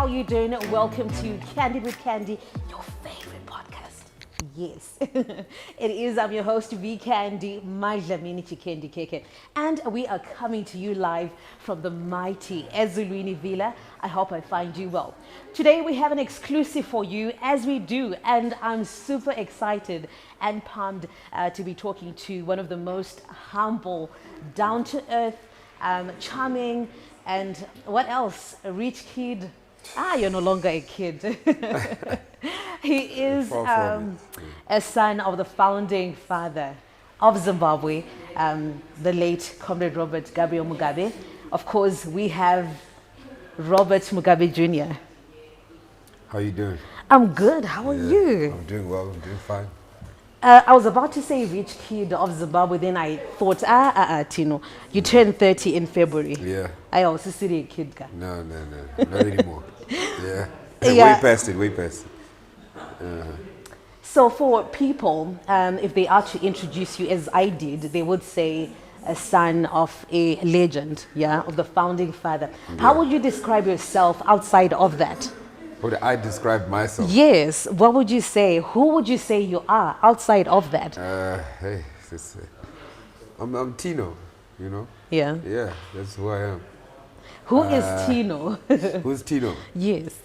how you doing? Welcome to Candid with Candy, your favorite podcast. Yes, it is. I'm your host, V Candy, Majlamini Chikendi Keke, and we are coming to you live from the mighty Ezulwini Villa. I hope I find you well. Today we have an exclusive for you, as we do, and I'm super excited and pumped to be talking to one of the most humble, down-to-earth, charming, and what else? A rich kid. You're no longer a kid. He is a son of the founding father of Zimbabwe, the late Comrade Robert Gabriel Mugabe. Of course, we have Robert Mugabe Jr. How you doing? I'm good. How are you? I'm doing well. I'm doing fine. I was about to say rich kid of Zimbabwe, then I thought, Tino, you turned 30 in February. Yeah. I also see a kid. No, not anymore. Yeah. Yeah. Way past it. So for people, if they are to introduce you as I did, they would say a son of a legend, of the founding father. Yeah. How would you describe yourself outside of that? How would I describe myself? Yes. What would you say? Who would you say you are outside of that? I'm Tino, you know? Yeah. Yeah, that's who I am. Who is Tino? Who's Tino? Yes.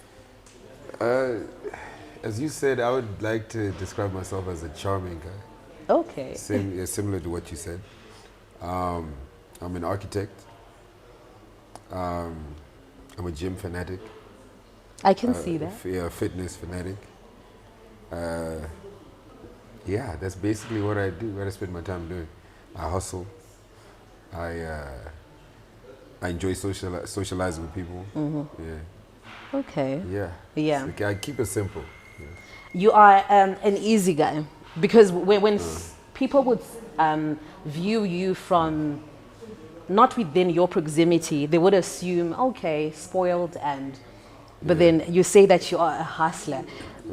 As you said, I would like to describe myself as a charming guy. Okay. Similar to what you said. I'm an architect. I'm a gym fanatic. I can see that. Fitness fanatic. That's basically what I do, what I spend my time doing. I hustle. I enjoy socializing with people. Mm-hmm. Yeah. Okay. Yeah. So I keep it simple. Yeah. You are an easy guy, because when people would view you from not within your proximity, they would assume, okay, spoiled but then you say that you are a hustler.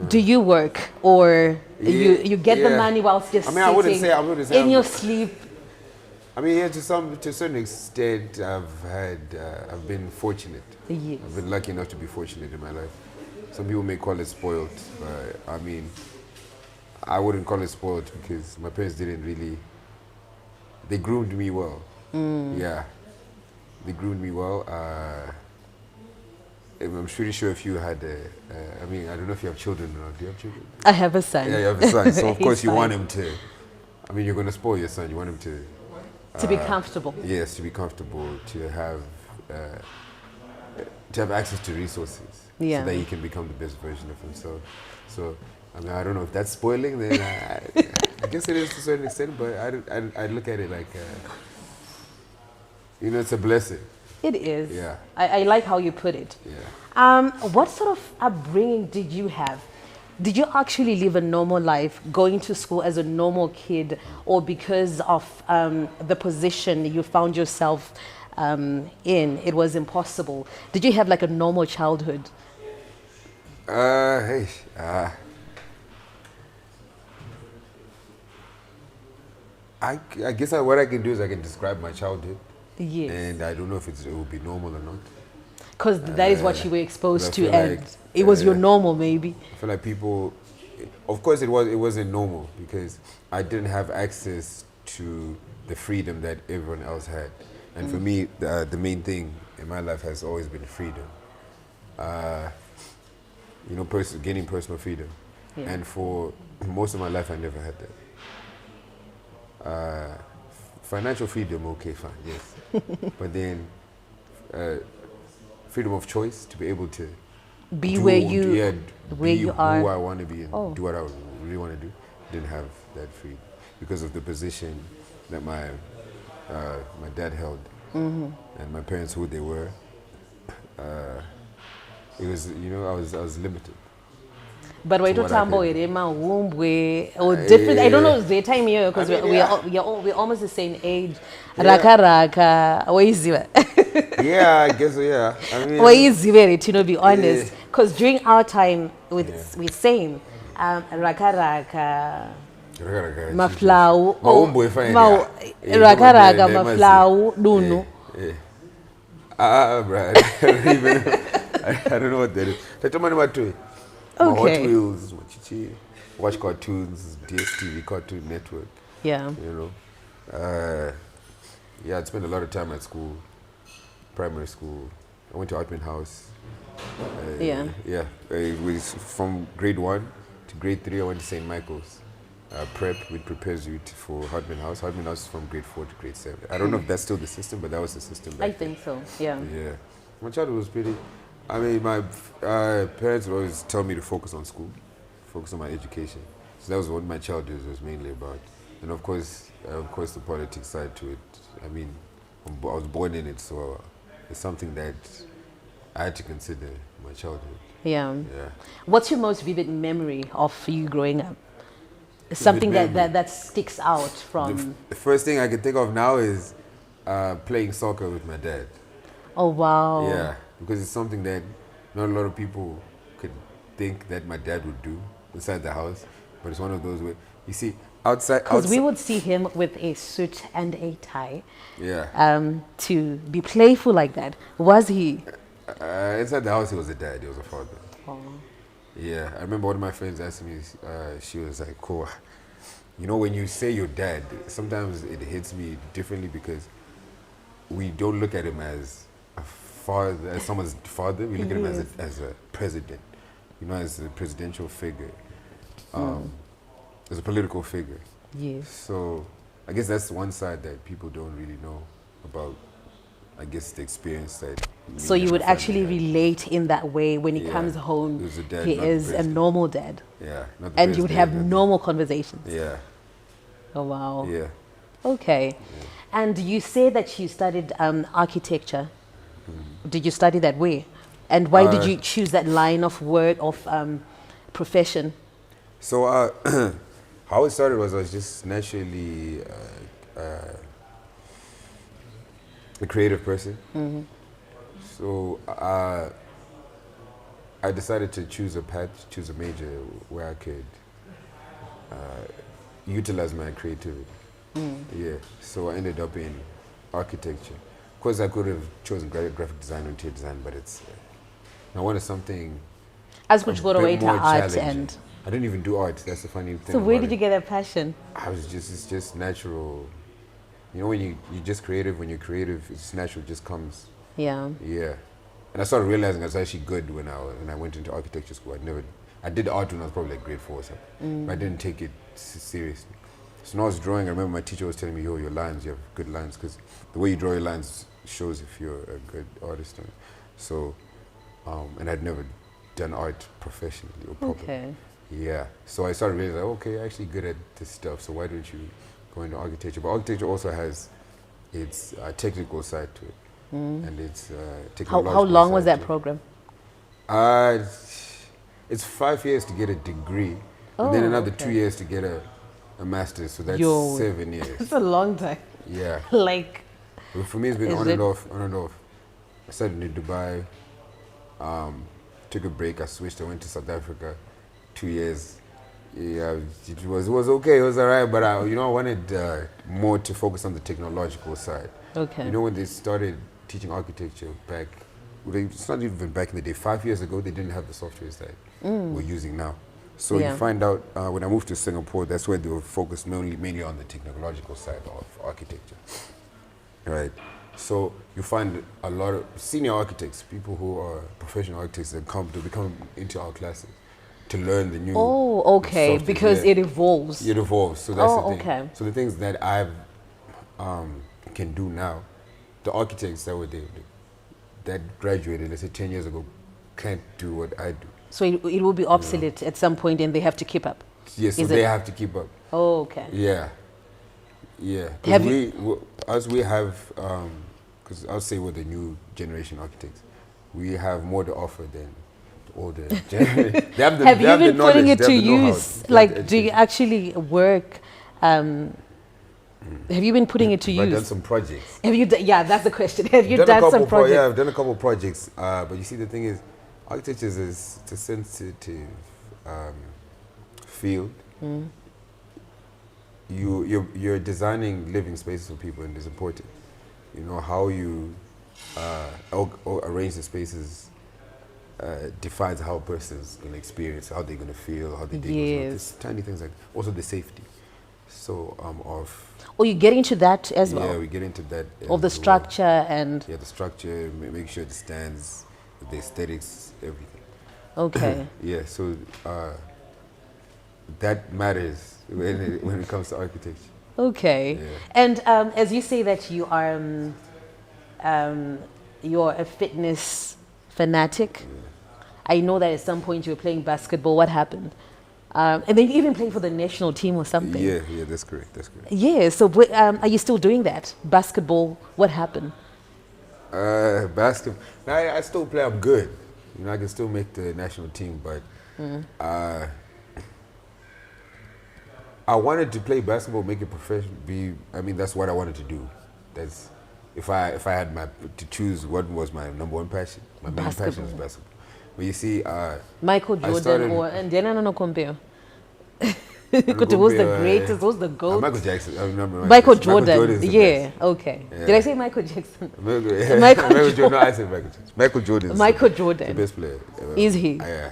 Do you work, or you get the money whilst just I wouldn't say in your sleep? I mean, to a certain extent, I've been fortunate. Yes. I've been lucky enough to be fortunate in my life. Some people may call it spoiled, but I mean, I wouldn't call it spoiled because my parents they groomed me well. Yeah, they groomed me well. I'm pretty sure if you had, I don't know if you have children or not. Do you have children? I have a son. Yeah, you have a son. So of course you want him to, you're going to spoil your son. You want him to be comfortable. Yes, to be comfortable, to have access to resources, so that he can become the best version of himself. So, I don't know if that's spoiling. Then I guess it is to a certain extent, but I look at it like, it's a blessing. It is. Yeah. I like how you put it. Yeah. What sort of upbringing did you have? Did you actually live a normal life, going to school as a normal kid, or because of the position you found yourself in, it was impossible? Did you have like a normal childhood? I guess what I can do is I can describe my childhood. Yes. And I don't know if it will be normal or not. Because that is what you were exposed to, and like, it was your normal, maybe. I feel like people, of course it wasn't normal because I didn't have access to the freedom that everyone else had. And for me, the main thing in my life has always been freedom. Gaining personal freedom. Yeah. And for most of my life, I never had that. Financial freedom, okay, fine, yes. But then freedom of choice, to be able to be who I want to be and do what I really want to do, didn't have that freedom because of the position that my dad held, and my parents, who they were. It was, I was limited. But we're talking about or different. I don't know the time here because we're almost the same age. Raka, yeah, I guess so. Yeah, to be honest, because during our time we same raka maflau raka maflau dunu. I I don't know what that is. My Hot Okay. Wheels, watch cartoons, DSTV, Cartoon Network. Yeah. You know, yeah, I spent a lot of time at school, primary school. I went to Artman House. Yeah. Yeah, it was from grade 1 to grade 3. I went to St. Michael's prep, which prepares you for Hartman House. Hartman House is from grade 4 to grade 7. I don't know if that's still the system, but that was the system back I think so. Yeah. then. Yeah, my childhood was pretty. I mean, my parents would always tell me to focus on school, focus on my education. So that was what my childhood was mainly about. And of course, the politics side to it. I mean, I was born in it, so it's something that I had to consider in my childhood. Yeah. Yeah. What's your most vivid memory of you growing up? Something Vivid memory. that sticks out from. The first thing I can think of now is playing soccer with my dad. Oh wow. Yeah, because it's something that not a lot of people could think that my dad would do inside the house. But it's one of those where, you see, outside. Because we would see him with a suit and a tie. Yeah. To be playful like that. Was he? Inside the house, he was a dad. He was a father. Oh. Yeah, I remember one of my friends asked me, she was like, cool. You know, when you say your dad, sometimes it hits me differently because we don't look at him as a father, as someone's father. We look at him as a president, you know, as a presidential figure, as a political figure. Yes. So I guess that's one side that people don't really know about, I guess, the experience that. So me you and would my family actually had. relate in that way when he Yeah. comes home. He was a dad, He not the is a president. normal dad, Yeah, not the and you would have president, normal conversations. Yeah, Oh wow. yeah. Okay. And you say that you studied architecture. Did you study that way? And why did you choose that line of work, of profession? So how it started was I was just naturally a creative person. So I decided to choose a path, choose a major where I could utilize my creativity. Yeah. So I ended up in architecture. Of course, I could have chosen graphic design or interior design, but I wanted something As which a go away bit to more art challenging. and. I didn't even do art. That's the funny thing. So where about did you it. get that passion? It's just natural. You know, when you're just creative, when you're creative, it's natural, it just comes. Yeah. Yeah. And I started realizing I was actually good when I went into architecture school. I did art when I was probably like grade 4 or something. But I didn't take it seriously. So when I was drawing, I remember my teacher was telling me, yo, your lines, you have good lines, because the way you draw your lines shows if you're a good artist. So, and I'd never done art professionally or properly. Okay. Yeah. So I started realizing, okay, I'm actually good at this stuff, so why don't you go into architecture? But architecture also has its technical side to it. And its technological How long was side that to it. program? It's 5 years to get a degree, Oh, and then another okay. 2 years to get a master's, so that's Yo. 7 years. It's a long time. Yeah. Like, But for me, it's been Is on it- and off, on and off. I started in Dubai, took a break, I switched, I went to South Africa, 2 years. Yeah, it was okay, it was all right, but I wanted more to focus on the technological side. okay. You know, when they started teaching architecture back, it's not even back in the day, 5 years ago, they didn't have the softwares that we're using now. So Yeah. you find out, when I moved to Singapore, that's where they were focused mainly on the technological side of architecture. Right. So you find a lot of senior architects, people who are professional architects that become into our classes to learn the new Oh, okay. software. Because Yeah. it evolves. It evolves. So that's Oh, the thing. okay. So the things that I've can do now, the architects that graduated, let's say 10 years ago, can't do what I do. So it will be obsolete at some point and they have to keep up. Yeah, so Is they it- have to keep up. Oh, okay. Yeah. Yeah. Have Because we have, because I'll say we're the new generation architects, we have more to offer than the older generation. They have the, Have they you have the been putting knowledge, it they to have the know-how, use? they have Like, the do you education. actually work? Have you been putting it to I've done use? some projects. Have you? Yeah, that's the question. Have you I've done a some couple projects? Yeah, I've done a couple projects. But you see, the thing is, architecture is it's a sensitive field. You're designing living spaces for people, and it's important. You know how you arrange the spaces defines how a person's going to experience, how they're going to feel, how they Yes. Just tiny things like also the safety. So Oh, you get into that as well? yeah, we get into that Of the as well. structure and... Yeah, the structure, make sure it stands, the aesthetics, everything. Okay. Yeah, so that matters when it comes to architecture. Okay. Yeah. And as you say that you are you're a fitness fanatic, I know that at some point you were playing basketball. What happened? And then you even played for the national team or something. Yeah, that's correct. That's correct. Yeah. So are you still doing that? Basketball. What happened? Basketball. I still play. I'm good. You know, I can still make the national team, but I wanted to play basketball, make it professional. That's what I wanted to do. That's if I had to choose what was my number one passion. My main passion was basketball. But you see, Michael Jordan and then no compare. Because who's the greatest? Who's the GOAT? Michael Jackson. I remember Michael Jordan. Is the Yeah. best. Okay. Yeah. Did I say Michael Jackson? Michael Jordan. No, I said Michael Jackson. Michael Jordan. Michael Jordan. The best player. Is he? Yeah.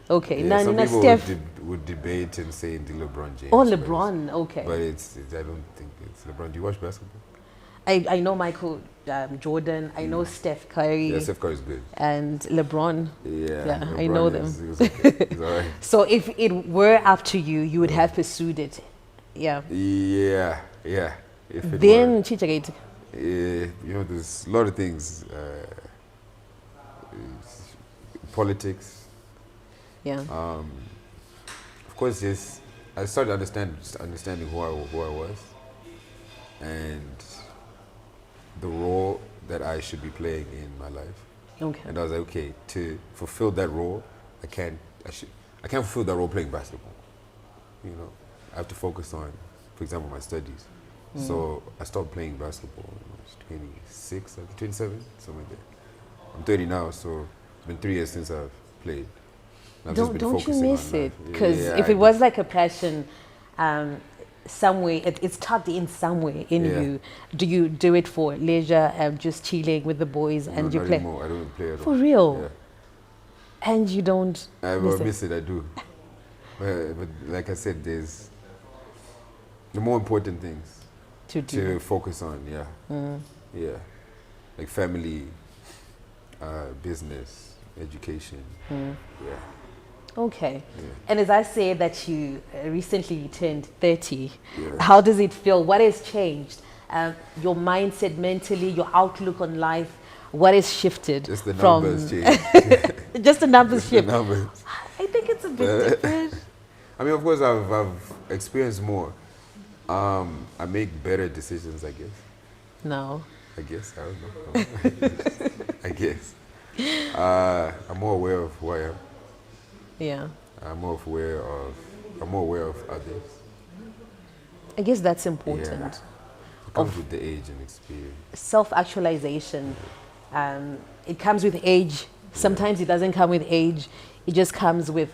Okay. Yeah, Now, some people Steph. would debate and say the LeBron James. Oh, LeBron. Okay. But I don't think it's LeBron. Do you watch basketball? I know Michael Jordan. I know Steph Curry. Yeah, Steph Curry is good. And LeBron. Yeah, I know them. He's okay. He's all right. So if it were up to you, you would have pursued it. Yeah. Yeah. If it Then Chichagate. there's a lot of things. Politics. Yeah. Of course, I started understanding who I was, and the role that I should be playing in my life. Okay. And I was like, okay, to fulfill that role, I can't fulfill that role playing basketball. You know, I have to focus on, for example, my studies. So I stopped playing basketball when I was 26, 27, something like that. I'm 30 now, so it's been 3 years since I've played. And I've just been Don't you focusing miss on it? life. Because Yeah, if I it was like a passion, somewhere it's tucked in somewhere in Yeah. you. Do you do it for leisure and just chilling with the boys and you not play? anymore. I don't play at all. For real? Yeah. And you don't I miss it? miss it, I do. But like I said, there's the more important things To do. to focus on, yeah. Like family, business, education, yeah. Okay. Yeah. And as I say that you recently turned 30, Yeah. how does it feel? What has changed? Your mindset mentally, your outlook on life, what has shifted? Just the from numbers change. Just the numbers The shift. numbers. I think it's a bit different. I mean, of course, I've experienced more. I make better decisions, I guess. No. I don't know. I guess. I'm more aware of who I am. Yeah. I'm more aware of others. I guess that's important. It comes with the age and experience. Self-actualization, it comes with age. Sometimes it doesn't come with age. It just comes with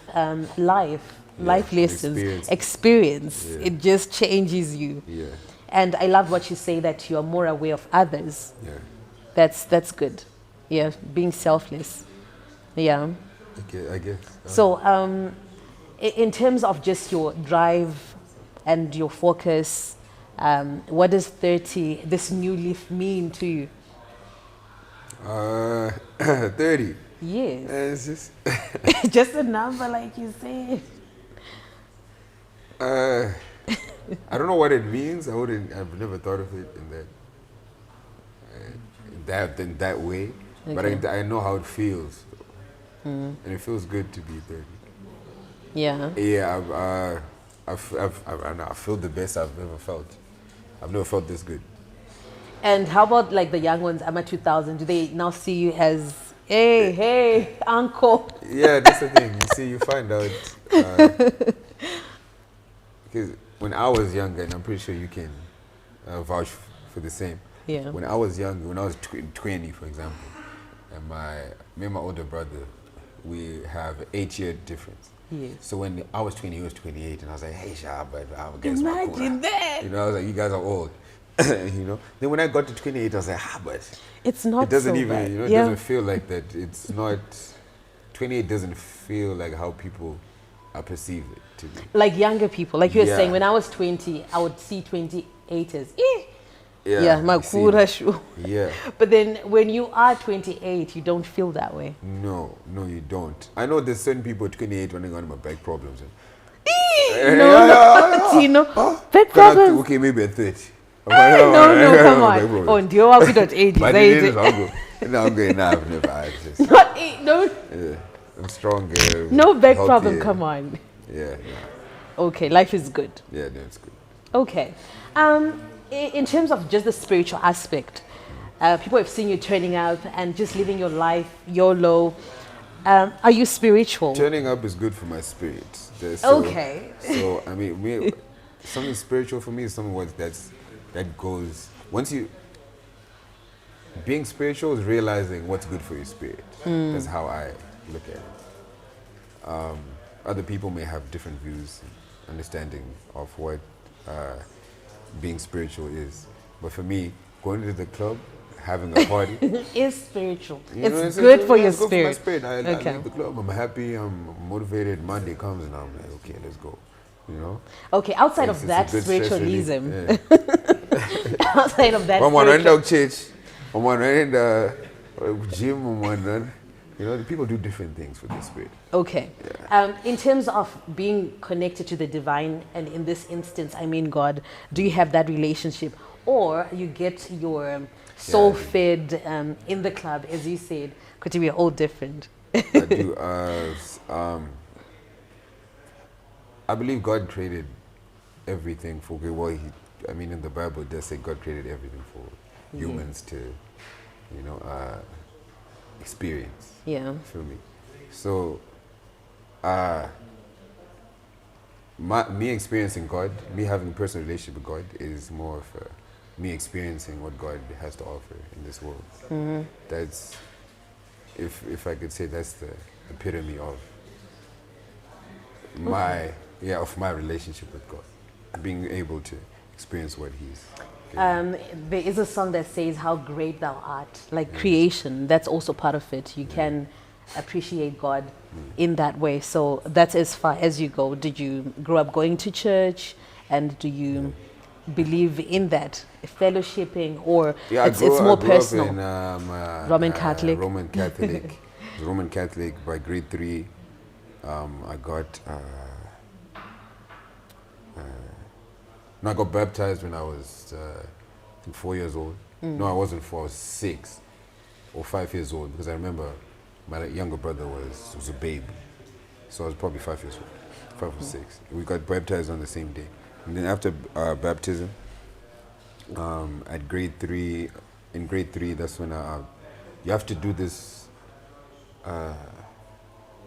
life lessons, experience. Yeah. It just changes you. Yeah. And I love what you say that you are more aware of others. Yeah. That's good. Yeah, being selfless. Yeah. Okay, I guess. So, in terms of just your drive and your focus, what does 30, this new leaf, mean to you? 30. Yes. It's just Just a number, like you said. I don't know what it means. I've never thought of it in that way. Okay. But I know how it feels, and it feels good to be 30. Yeah. Yeah, I feel the best I've ever felt. I've never felt this good. And how about like the young ones, I'm at 2000, do they now see you as, hey, uncle? Yeah, that's the thing. You see, you find out. Because when I was younger, and I'm pretty sure you can vouch for the same. Yeah. When I was young, when I was 20, for example, and me and my older brother, we have an 8-year difference. Yes. So when I was 20, he was 28, and I was like, hey, Shah, but I'm against my Imagine that. You know, I was like, you guys are old. You know. Then when I got to 28, I was like, but It's not it doesn't so even, bad. you know, it Yeah. doesn't feel like that. It's not. 28 doesn't feel like how people perceive it to be. Like younger people, like you were Yeah. saying, when I was 20, I would see 28 as, Yeah, yeah, you see makura it. shu. Yeah. But then when you are 28, you don't feel that way. No, you don't. I know there's certain people 28 running on my back problems. No, Tino, back problems. Okay, maybe at 30. No, come on. Oh, ndio waku.age. But it is, I'm good enough. Not no. Yeah, I'm strong. No back healthy, problem. Come on. Yeah. Okay, life is good. Yeah, no, it's good. Okay. In terms of just the spiritual aspect, people have seen you turning up and just living your life, YOLO. Are you spiritual? Turning up is good for my spirit. Okay. So I mean, something spiritual for me is something that goes once you. Being spiritual is realizing what's good for your spirit. That's how I look at it. Other people may have different views, understanding of what being spiritual is. But for me, going to the club, having a party is spiritual. You know, It's good for your it's good for my spirit. spirit. I Okay. leave the club. I'm happy. I'm motivated. Monday comes and I'm like, okay, let's go. You know. Okay, outside It's of a that good stress relief. spiritualism, Yeah. outside of that I'm on spiritual, dog church. I'm on the gym. I'm on. You know, the people do different things for their spirit. okay. In terms of being connected to the divine, and in this instance, I mean God, do you have that relationship? Or you get your soul fed in the club, as you said, because we are all different. I do. I believe God created everything for good. Well, in the Bible, it does say God created everything for humans to, experience. Yeah. Feel me? So, me experiencing God, me having a personal relationship with God is more of me experiencing what God has to offer in this world. That's, if I could say, that's the epitome of my relationship with God, being able to experience what He's. There is a song that says, "How great thou art," like creation. That's also part of it. You can appreciate God in that way. So that's as far as you go. Did you grow up going to church, and do you believe in that fellowshipping, or it's more personal? I grew up in Roman Catholic. Roman Catholic. Roman Catholic. By grade 3, I got. I got baptized when I was I think 4 years old. No, I wasn't 4. I was 6 or 5 years old, because I remember my younger brother was a babe, so I was probably 5 years old, 5 or 6. We got baptized on the same day, and then after baptism, at grade 3, in grade 3, that's when you have to do this.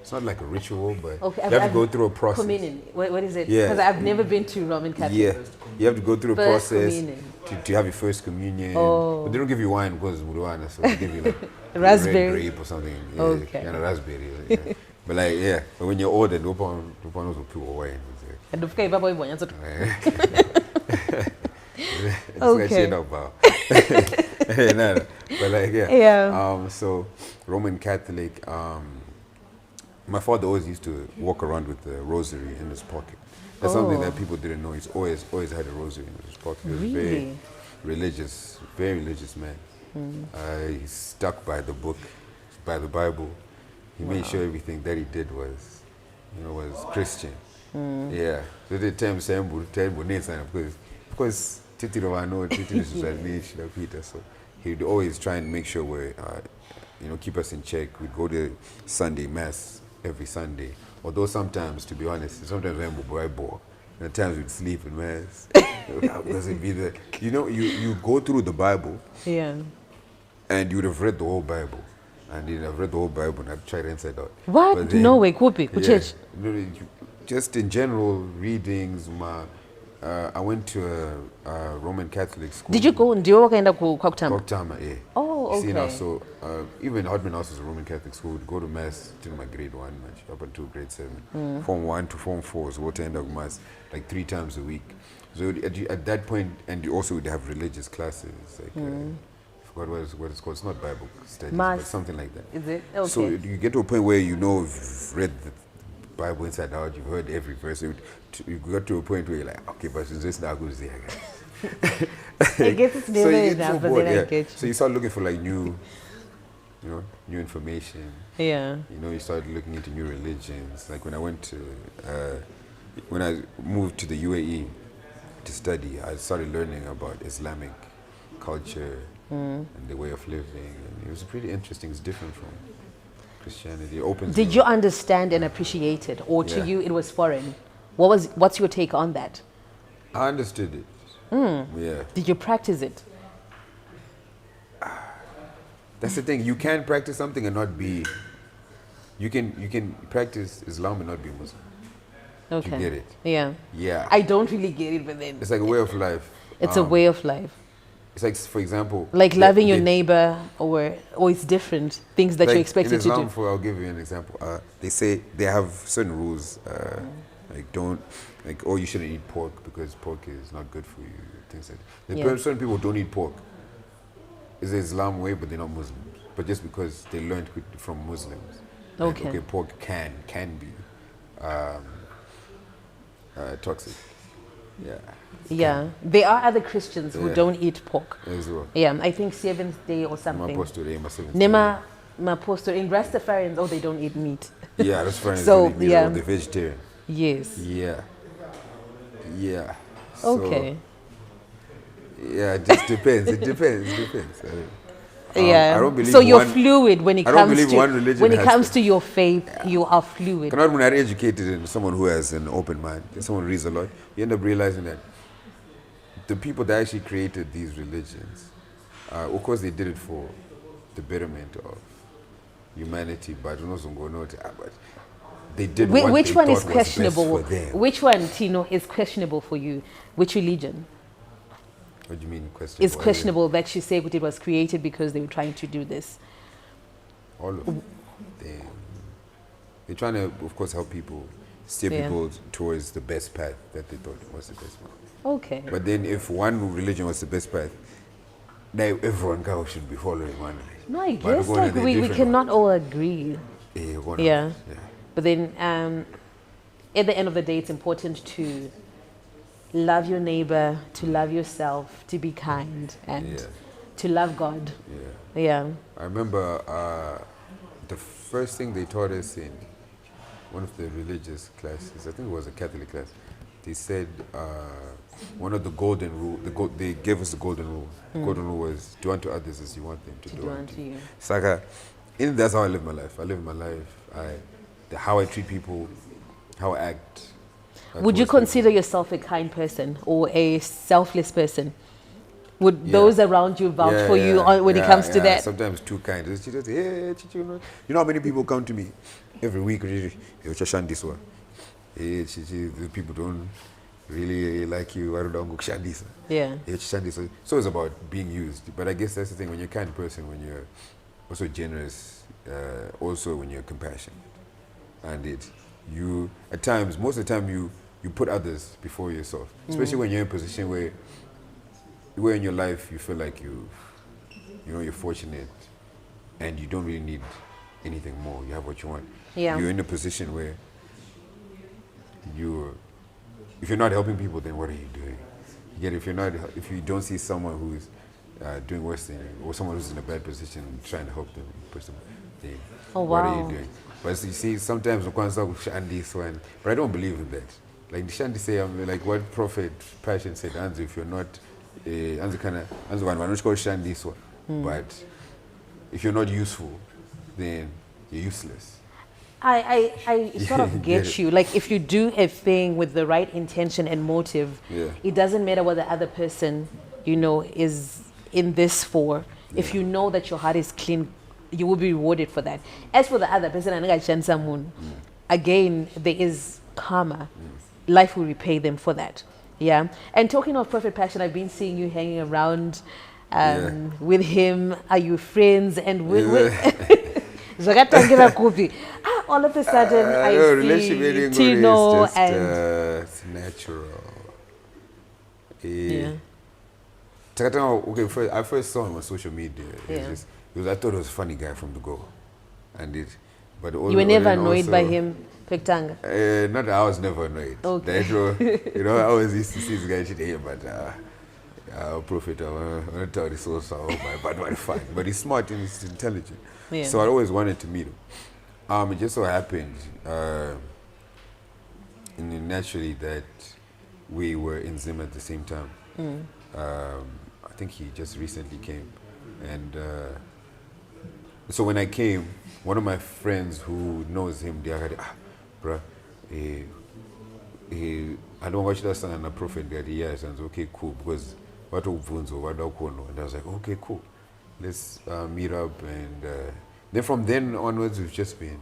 It's not like a ritual, but you have to go through a process. Communion. What is it? Yeah. Because I've never been to Roman Catholic. Yeah, you have to go through a First process communion. to have your first communion. Oh. But they don't give you wine because it's Muruana, so they give you like Raspberry. red grape or something. Yeah, Okay. kind of raspberry. Yeah. But like, yeah, but when you're older, no one knows what people wine. And of course, Baba Ibonya, so- It's Okay. no. But like, yeah. Yeah. So Roman Catholic. My father always used to walk around with the rosary in his pocket. That's something that people didn't know. He's always had a rosary in his pocket. He was Really? very religious man. He's stuck by the book, by the Bible. He made sure everything that he did was Christian. Yeah. So the time of course, Titi Rovano, Titi Peter. So he'd always try and make sure we're, keep us in check. We'd go to Sunday Mass every Sunday. Although sometimes, to be honest, sometimes I'm bored. And at times we'd sleep in Mass. Because it'd be you go through the Bible. Yeah. And you would have read the whole Bible. And you'd have read the whole Bible and I'd try it inside out. What? But then- No way, Kupi, church. Just in general, readings. I went to a Roman Catholic school. Did you go and do you wakaenda ku Kwakutama? Kwakutama, yeah. Oh, See, now, okay. so even Hardman House is a Roman Catholic school. We'd go to Mass till my grade 1, up until grade 7. Form 1 to Form 4, so we'll end up Mass like 3 times a week. So at that point, and you also would have religious classes, like forgot what it's called. It's not Bible studies, Mass. but something like that. Is it? Okay. So you get to a point where you know you've read the Bible inside out, you've heard every verse. So you got to a point where you're like, okay, but since it's not good, it's there, guys. I guess it's never enough, but then I get you. So you start looking for like new information. Yeah. You know, you start looking into new religions. Like when I moved to the UAE to study, I started learning about Islamic culture and the way of living. And it was pretty interesting. It's different from Christianity. It opens. Did you understand and appreciate it, or to Yeah. you it was foreign? What's your take on that? I understood it. Yeah. Did you practice it? That's the thing. You can practice something and not be. You can practice Islam and not be Muslim. Okay. You get it? Yeah. Yeah. I don't really get it, but then It's like a way of life. it's a way of life. It's like, for example, Like loving your neighbor, or it's different things that like you're expected in Islam, to do. I'll give you an example. They say they have certain rules, like you shouldn't eat pork because pork is not good for you. Things like that. Yeah. Certain people don't eat pork. It's the Islam way, but they're not Muslims. But just because they learned from Muslims, Okay. that, okay, pork can be toxic. Yeah. Yeah. There are other Christians who Yeah. don't eat pork. As well. Yeah, I think seventh day or My something. apostle, my seventh Nema Mapostor in Rastafarians, they don't eat meat. day. Yeah, that's fine. So, So yeah. they're vegetarian. Yes. Yeah. Yeah. So, Okay. yeah, it just depends. It depends. Yeah. I don't believe so you're one- fluid when it I don't comes believe to one religion when it has comes to- to your faith. You are fluid. Cannot when you're educated and someone who has an open mind, and someone who reads a lot, you end up realizing that the people that actually created these religions, of course they did it for the betterment of humanity, but they did what Which they one is thought was best questionable? for them. Which one, Tino, is questionable for you? Which religion What do you mean questionable? is questionable that you say it was created because they were trying to do this? All of them. They're trying to, of course, help people, steer Yeah. people towards the best path that they thought was the best one. Okay. But then if one religion was the best path, now everyone should be following one religion. No, I But guess we're going like to the we different cannot all agree. Yeah. Yeah. But then at the end of the day, it's important to love your neighbor, to love yourself, to be kind, and Yeah. to love God. Yeah. Yeah. I remember the first thing they taught us in one of the religious classes, I think it was a Catholic class, they said one of the golden rule, they gave us the golden rule. The golden rule was do unto others as you want them to do unto you. you. It's like that's how I live my life. I live my life, how I treat people, how I act. Would you towards consider yourself a kind person or a selfless person? Would Yeah. those around you vouch for you when it comes to that? Sometimes too kind. She just, hey, you know how many people come to me every week? Hey, this one. Hey, the people don't really like you. I don't know. Yeah. So it's about being used. But I guess that's the thing. When you're a kind person, when you're also generous, also when you're compassionate, and at times, most of the time, you put others before yourself. Especially when you're in a position where in your life you feel like you're fortunate and you don't really need anything more. You have what you want. Yeah. You're in a position where if you're not helping people, then what are you doing? Yet if you don't see someone who's doing worse than you, or someone who's in a bad position trying to help them, push them, then what are you doing? But you see, sometimes this one, but I don't believe in that. Like Shandi say, like what Prophet Passion said, Anzu, if you're not but if you're not useful, then you're useless. I sort of Get get it. you. Like if you do a thing with the right intention and motive, Yeah. it doesn't matter what the other person, is in this for. If you know that your heart is clean, you will be rewarded for that. As for the other person, again, there is karma. Life will repay them for that. Yeah. And talking of Prophet Passion, I've been seeing you hanging around with him. Are you friends? And all of a sudden, I see Tino it's natural. yeah. Okay, I first saw him on social media. Yeah. I thought he was a funny guy from the go, and it. But You were never annoyed by him, Pektanga? Not I was never annoyed. Okay. I always used to see this guy today, but Prophet, I want to tell this also, but what fun. But he's smart and he's intelligent. Yeah. So I always wanted to meet him. It just so happened, naturally, that we were in Zim at the same time. I think he just recently came, and so when I came, one of my friends who knows him, they are like, bruh, I don't watch that son and a prophet guy. Yes, and okay, cool, because what Vunzo, what Daukono, and I was like, okay, cool, let's meet up, and then from then onwards, we've just been,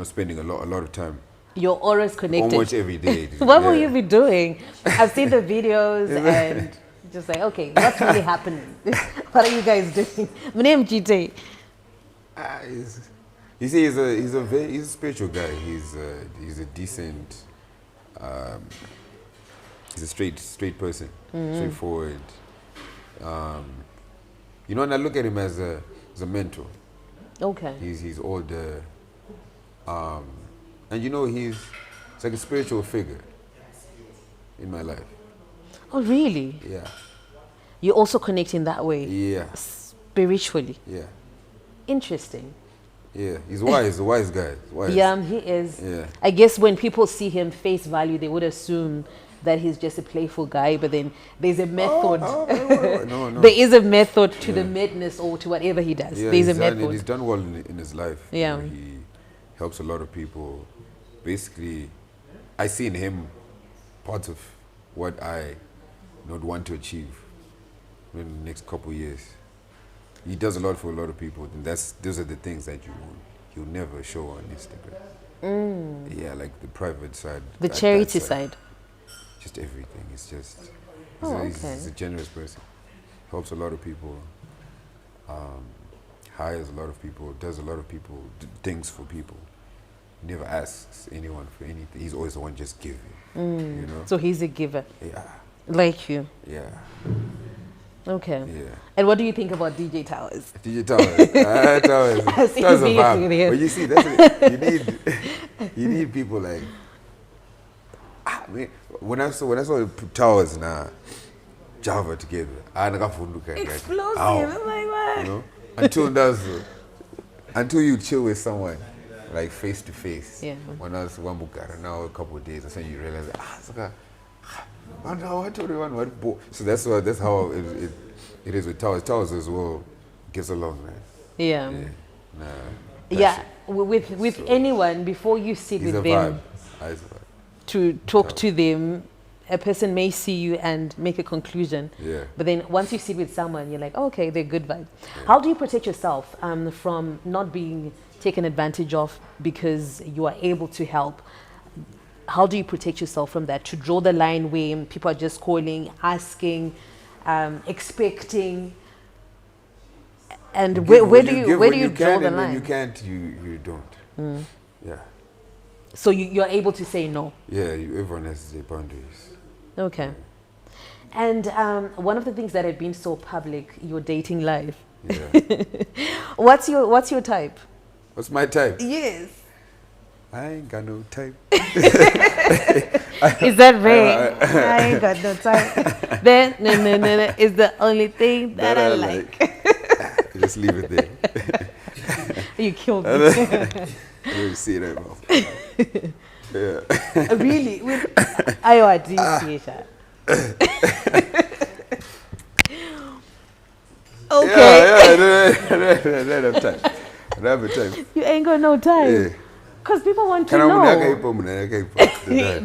spending a lot of time. You're always connected. Almost every day. What will you be doing? I've seen the videos and just like, okay, what's really happening? What are you guys doing? My name is GT. You see, he's a spiritual guy. He's a decent. He's a straight person, straightforward. And I look at him as a mentor. Okay. He's older, and he's like a spiritual figure in my life. Oh, really? Yeah. You also connect in that way? Yeah. Spiritually? Yeah. Interesting. Yeah, he's wise, a wise guy. Wise. Yeah, he is. Yeah. I guess when people see him face value, they would assume that he's just a playful guy, but then there's a method. No. There is a method to the madness or to whatever he does. Yeah, there's a method. He's done well in his life. Yeah. He helps a lot of people. Basically, I see in him part of what I would want to achieve in the next couple of years. He does a lot for a lot of people, and those are the things that you'll never show on Instagram. Yeah, like the private side, the charity side. Just everything. It's just he's a generous person. Helps a lot of people. Hires a lot of people. Does a lot of people things for people. Never asks anyone for anything. He's always the one just giving. So he's a giver. Yeah. Like you. Yeah. Okay. Yeah. And what do you think about DJ Towers? DJ Towers. Towers are vibe. But you see, that's it. You need people like. When I saw Towers now, Java together, Explosive. I'm like, what? Until you chill with someone, like face to face. Yeah. When I was Wambukara, now a couple of days, and then you realize, so that's how it is with Towers. Towers as well gets along, right? Yeah. Yeah. With anyone, before you sit He's with a them vibe. to talk to them, a person may see you and make a conclusion. Yeah. But then once you sit with someone, you're like, oh, okay, they're good vibes. Yeah. How do you protect yourself from not being taken advantage of because you are able to help? How do you protect yourself from that? To draw the line where people are just calling, asking, expecting, and where do you draw the line? When you can't, you don't. Yeah. So you're able to say no. Yeah, everyone has their boundaries. Okay. And one of the things that have been so public, your dating life. Yeah. What's your type? What's my type? Yes. I ain't got no type. Is that vague? I ain't got no type. Then no is the only thing that I like. Just leave it there. You killed me. I don't see it anymore. Yeah. Really? I do see that. Okay. Yeah, I don't have time. I don't have time. You ain't got no time. Yeah. Because people want to know.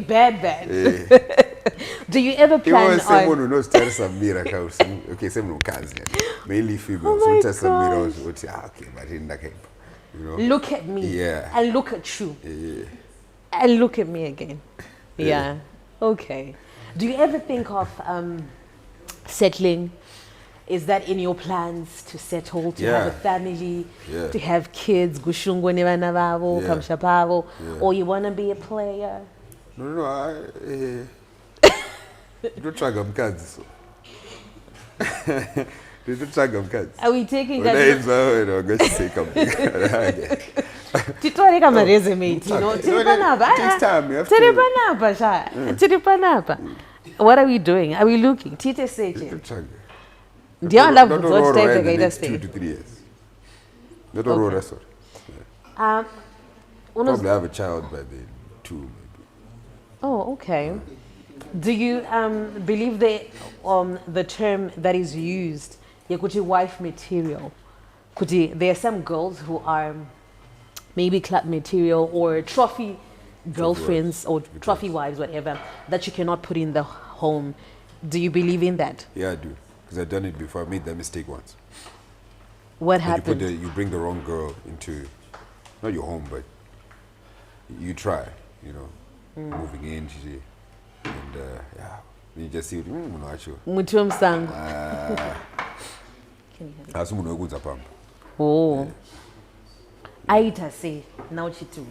Bad. Yeah. Do you ever plan on... Someone who knows to some miracle. Okay, someone can't. Mainly females. Oh my God. Would say, okay, but in that case, Look at me. Yeah. And look at you. Yeah. And look at me again. Yeah. Okay. Do you ever think of settling? Is that in your plans to settle, to have a family, to have kids, gushungo nevana vavo, kamsha pavo, or you want to be a player? No, I don't try to kids. Are we taking When I a... am going to say something. Titore kama resume, Tino. It takes time. You have to. What are we doing? Are we looking? Tite Seche. Not Do you love a to roll take in the the gator next stay? 2 to 3 years. Not a roll Okay. wrestler. Unos- Probably have a child by then, 2 maybe. Oh, okay. Do you believe the term that is used, yakuti wife material? Kuti, there are some girls who are maybe club material or trophy girlfriends or trophy wives, whatever, that you cannot put in the home. Do you believe in that? Yeah, I do. Because I've done it before. I made that mistake once. What When happened? you bring the wrong girl into, not your home, but you try, moving in, and yeah, you just see it, not sure. Mutu msango. As someone who goes up, Oh. Aita say, now she too.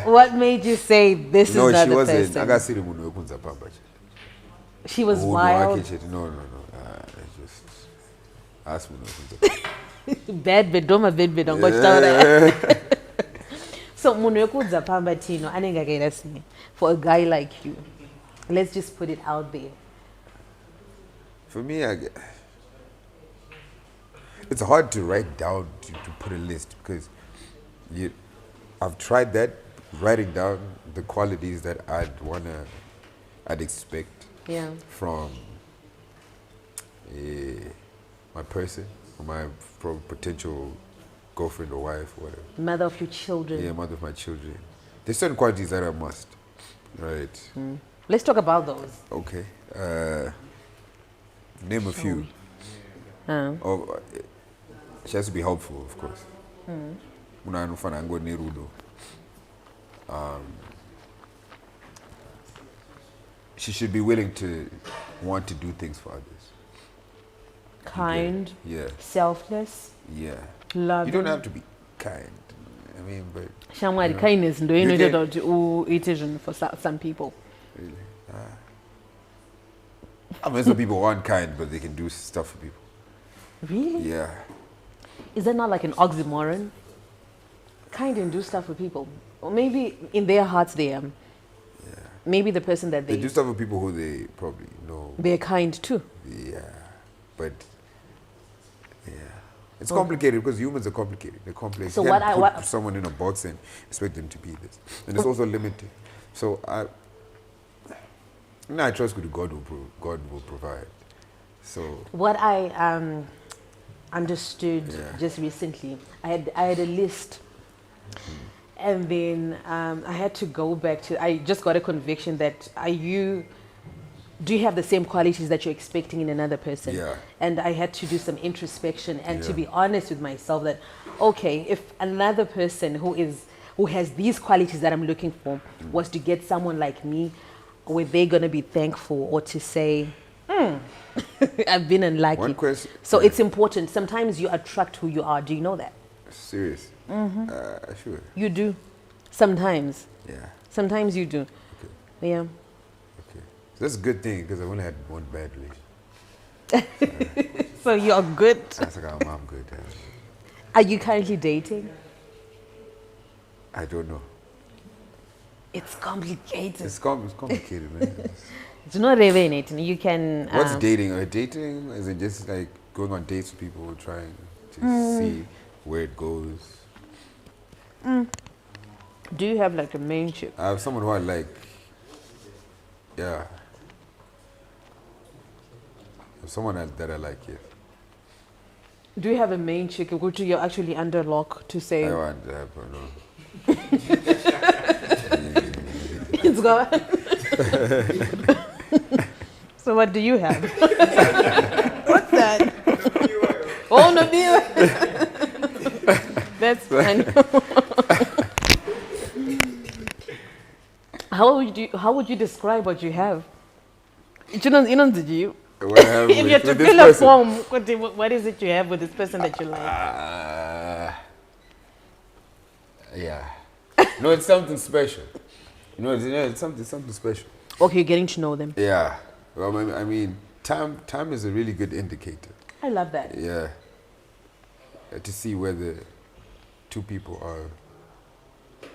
What made you say this no, is not she the wasn't. I person? got see the who goes up, She was wild. No. It's just ask me no. Bad bedoma bed bed on gochitaura. So munhu wekudza pamba Tino anenge akaita sei for a guy like you. Let's just put it out there. For me, it's hard to write down to put a list because I've tried that, writing down the qualities that I'd expect Yeah. from my person or my potential girlfriend or wife or whatever. Mother of your children. Yeah, mother of my children. There's certain qualities that I must. Right. Let's talk about those. Okay. Name a few. Oh, she has to be helpful, of course. She should be willing to want to do things for others. Kind. Yeah. Selfless. Yeah. Loving. You don't have to be kind. I mean, but Shamwari, kindness ndo You inoita can- kuti uite zvinhu for some people. really. I mean, some people aren't kind, but they can do stuff for people. Really? Yeah. Is that not like an oxymoron? Kind and do stuff for people. Or maybe in their hearts they are. Maybe the person that They do stuff for people who they probably know. they're kind too. Yeah. But, yeah. It's complicated because humans are complicated. They're complex. So You what can't I- put what- someone in a box and expect them to be this. And it's also limited. So I trust God will provide. So What I understood Yeah. just recently, I had a list, and then I had to go back to. I just got a conviction that do you have the same qualities that you're expecting in another person? Yeah. And I had to do some introspection and to Yeah. be honest with myself that, okay, if another person who has these qualities that I'm looking for was to get someone like me, were they gonna be thankful or to say, I've been unlucky? One question. So Yeah. it's important. Sometimes you attract who you are. Do you know that? Serious. Sure. You do. Sometimes. Yeah. Sometimes you do. Okay. Yeah. Okay. So that's a good thing because I've only had one bad relationship. So you're good. That's like, oh, I'm good. Are you currently dating? I don't know. It's complicated. It's complicated, man. It's not really. You can. What's dating? Dating is it just like going on dates with people, trying to see where it goes? Do you have like a main chick? I have someone who I like. Yeah. Someone that I like, yes. Do you have a main chick? Which you're actually under lock to say I want to have her, no. it's gone. So what do you have? What's that? Oh no, dear. That's funny. How would you describe what you have? You know, did you? What I have If you had to with this fill a person? form, what is it you have with this person that you like? Yeah. No, it's something special. It's something special. Okay, you're getting to know them. Yeah. Well, I mean, time is a really good indicator. I love that. Yeah. To see whether two people are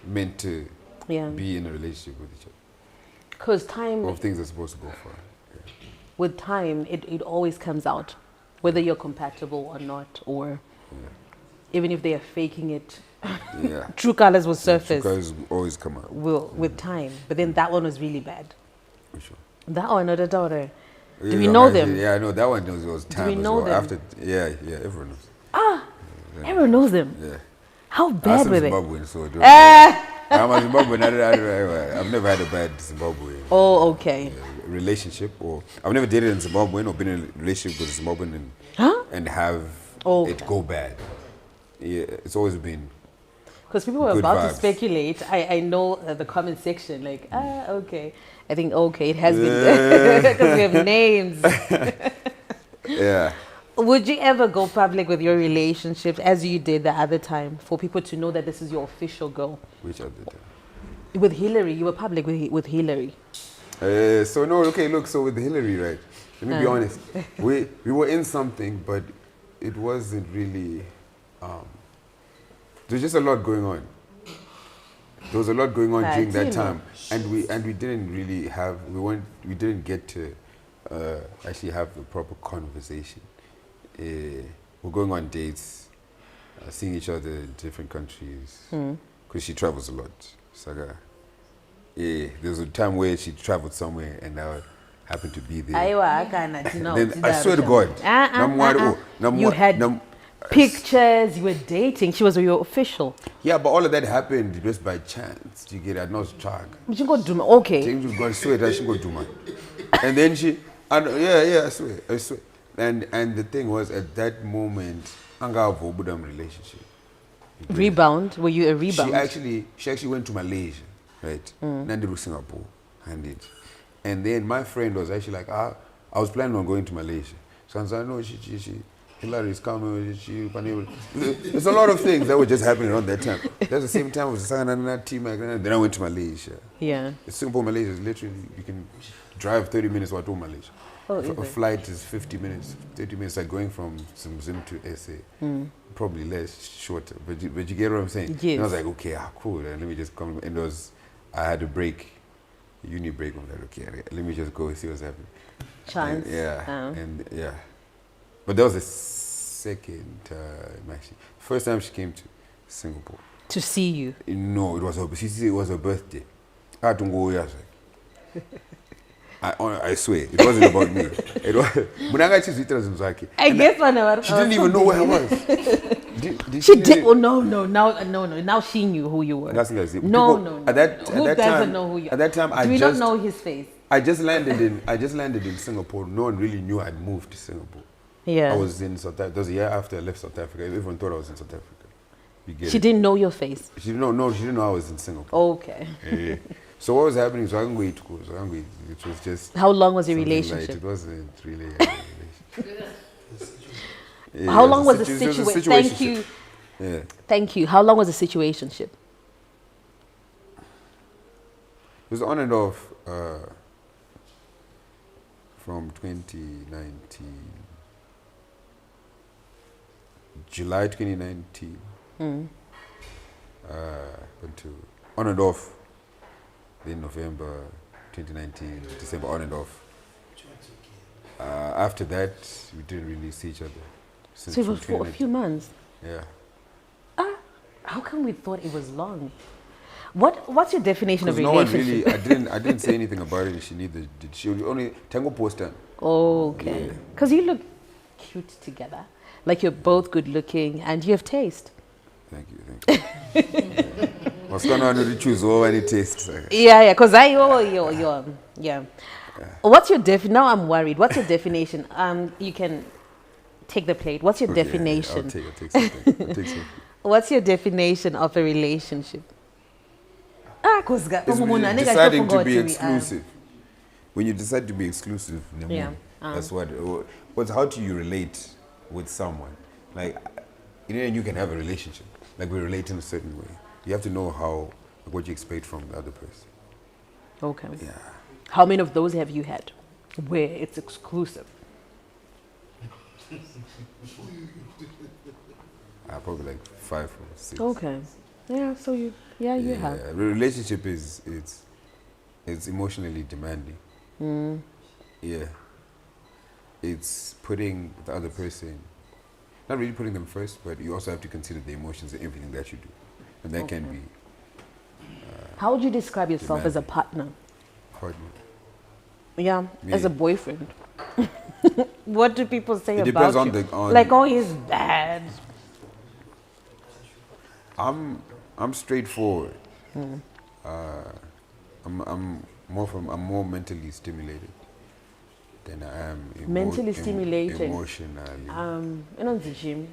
meant to Yeah. be in a relationship with each other. Because time, Or if things are supposed to go far. Yeah. with time, it always comes out, whether you're compatible or not, or even if they are faking it. Yeah. True colors will surface Guys always come out. with time. But then that one was really bad. For sure. That one, not a daughter. Do Yeah, we know them? Yeah, I know that one was time we as know well. them? After, yeah, everyone knows. Everyone knows them. Yeah. How bad were they? Zimbabwean, so Ah! I'm a Zimbabwean. I've never had a bad Zimbabwean Oh, okay. relationship, or I've never dated in Zimbabwean or been in a relationship with a Zimbabwean and have Oh, it go bad. Yeah, it's always been. Because people were Good about to vibes. speculate. I know the comment section, like, okay. I think, okay, it has been, because we have names. Yeah. Would you ever go public with your relationships as you did the other time for people to know that this is your official goal? Which other time? With Hillary, you were public with Hillary. So no, okay, look, so with Hillary, right? Let me be honest. We were in something, but it wasn't really. There's just a lot going on. There was a lot going on during that time, and we didn't really have we didn't get to actually have the proper conversation. We're going on dates, seeing each other in different countries because she travels a lot. So, there was a time where she traveled somewhere and I happened to be there. Then I swear to God, you had pictures, you were dating, she was your official. Yeah, but all of that happened just by chance. You get no track. Okay. I swear, she go do man. And then I swear. And the thing was, at that moment, I got a Budam relationship. Rebound? Were you a rebound? She actually went to Malaysia, right? Nandiru Singapore, and then my friend was actually like, I was planning on going to Malaysia. So I was like, no, Hillary is coming. There's a lot of things that were just happening around that time. That's the same time I was on that team. Then I went to Malaysia. Yeah. Singapore, Malaysia is literally, you can drive 30 minutes while to Malaysia. Oh, A flight is 50 minutes, 30 minutes, like going from Zim to SA. Probably less, shorter. But you get what I'm saying? Yes. And I was like, okay, cool. Then let me just come. And I had a break, a uni break. I'm like, okay, let me just go and see what's happening. Chance. And But that was the second time, actually. First time she came to Singapore. To see you? No, it was her birthday. I had to go, I swear, it wasn't about me. It was. I guess when she didn't even know where I was. She did. Oh no! Now she knew who you were. No. At that Who doesn't time, know who you are? At that time, Do we not know his face? I just landed in Singapore. No one really knew I'd moved to Singapore. Yeah. I was in South Africa. That was a year after I left South Africa. Everyone thought I was in South Africa. She didn't know your face. She didn't know I was in Singapore. Okay. Yeah. So what was happening? So I didn't go to school. It was just. How long was your something relationship? light. It wasn't really a relationship. Yeah, How long was the situation? Thank you. Yeah. Thank you. How long was the situationship? It was on and off from 2019, July 2019, until on and off. Then November 2019, December, on and off. After that, we didn't really see each other. So it was for a few months. Yeah. How come we thought it was long? What's your definition of No one relationship? really. I didn't say anything about it. And she neither did. She only tango poster. Okay. Because you look cute together. Like you're both good looking and you have taste. Thank you. What's going on with the choose over any taste? Yeah. Because yeah. What's your now I'm worried. What's your definition? You can take the plate. What's your definition? I'll take something. What's your definition of a relationship? It's deciding to be exclusive. When you decide to be exclusive, that's what. How do you relate with someone? Like, you can have a relationship. Like, we relate in a certain way. You have to know what you expect from the other person. Okay. Yeah. How many of those have you had where it's exclusive? Probably like 5 or 6. Okay. Yeah, so you have. The relationship it's emotionally demanding. Yeah. It's putting the other person, not really putting them first, but you also have to consider the emotions and everything that you do. And that can be How would you describe yourself as a partner? partner. Yeah, Me. as a boyfriend. What do people say It about depends you? on Like, oh, he's bad. I'm straightforward. I'm more mentally stimulated than I am Mentally stimulated. emotionally. In the gym,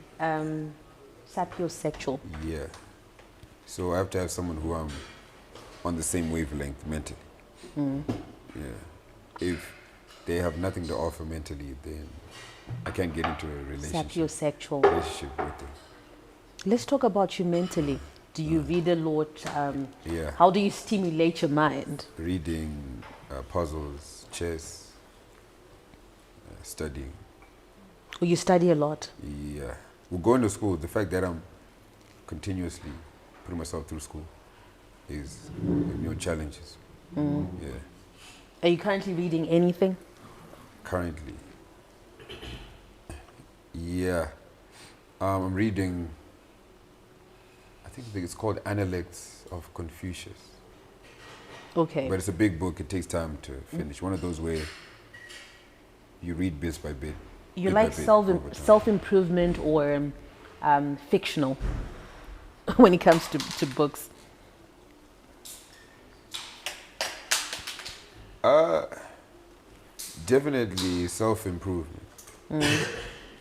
sapiosexual. Yeah. So I have to have someone who I'm on the same wavelength mentally. Yeah. If they have nothing to offer mentally, then I can't get into a Sapiosexual. relationship with them. Let's talk about you mentally. Do you read a lot? Yeah. How do you stimulate your mind? Reading, puzzles, chess, studying. Well, you study a lot. Yeah. Well, going to school, the fact that I'm continuously putting myself through school is challenges. Yeah. Are you currently reading anything? Currently. Yeah. I'm reading, I think it's called Analects of Confucius. Okay. But it's a big book. It takes time to finish. One of those where you read bit by bit. You bit by like bit over time. self-improvement or fictional when it comes to books? Definitely self-improvement.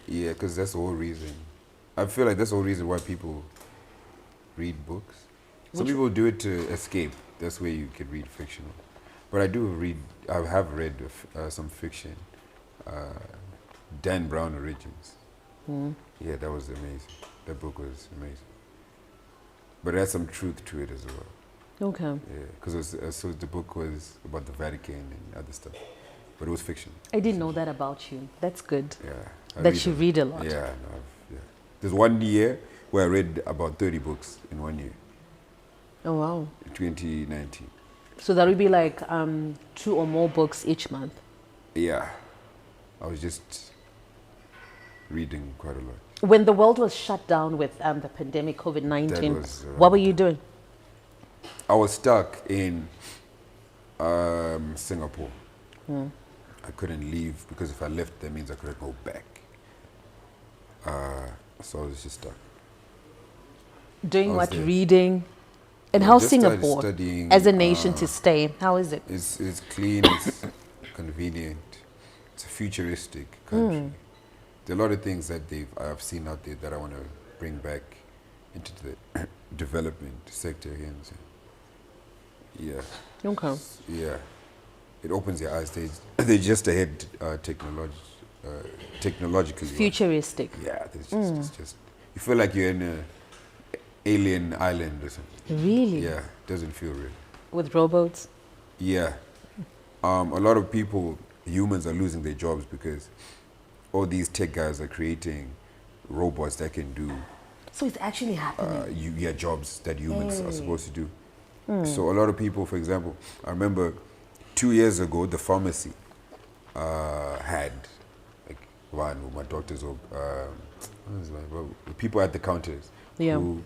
Yeah, because that's the whole reason. I feel like that's the whole reason why people read books. Some people do it to escape. That's where you can read fictional. But I have read some fiction. Dan Brown Origins. Yeah, that was amazing. That book was amazing. But it had some truth to it as well. Okay. Yeah, because so the book was about the Vatican and other stuff. But it was fiction. I didn't know that about you. That's good. Yeah. That you read a lot. Yeah, yeah. There's 1 year where I read about 30 books in 1 year, Oh, wow. 2019. So that would be like 2 or more books each month. Yeah. I was just reading quite a lot. When the world was shut down with the pandemic, COVID-19, That was, what were you doing? I was stuck in Singapore. I couldn't leave because if I left, that means I couldn't go back. So I was just stuck. Doing I was what? there. Reading? And I how's just started Singapore studying, as a nation to stay? How is it? It's clean, it's convenient, it's a futuristic country. There are a lot of things that I've seen out there that I want to bring back into the development sector here. Yeah. Okay. Yeah. It opens your eyes. They're just ahead technologically. Futuristic. Yeah. It's just you feel like you're in an alien island or something. Really? Yeah. Doesn't feel real. With robots? Yeah. A lot of humans are losing their jobs because all these tech guys are creating robots that can do So it's actually happening. jobs that humans are supposed to do. So a lot of people, for example, I remember 2 years ago, the pharmacy had like one with my doctors or the people at the counters who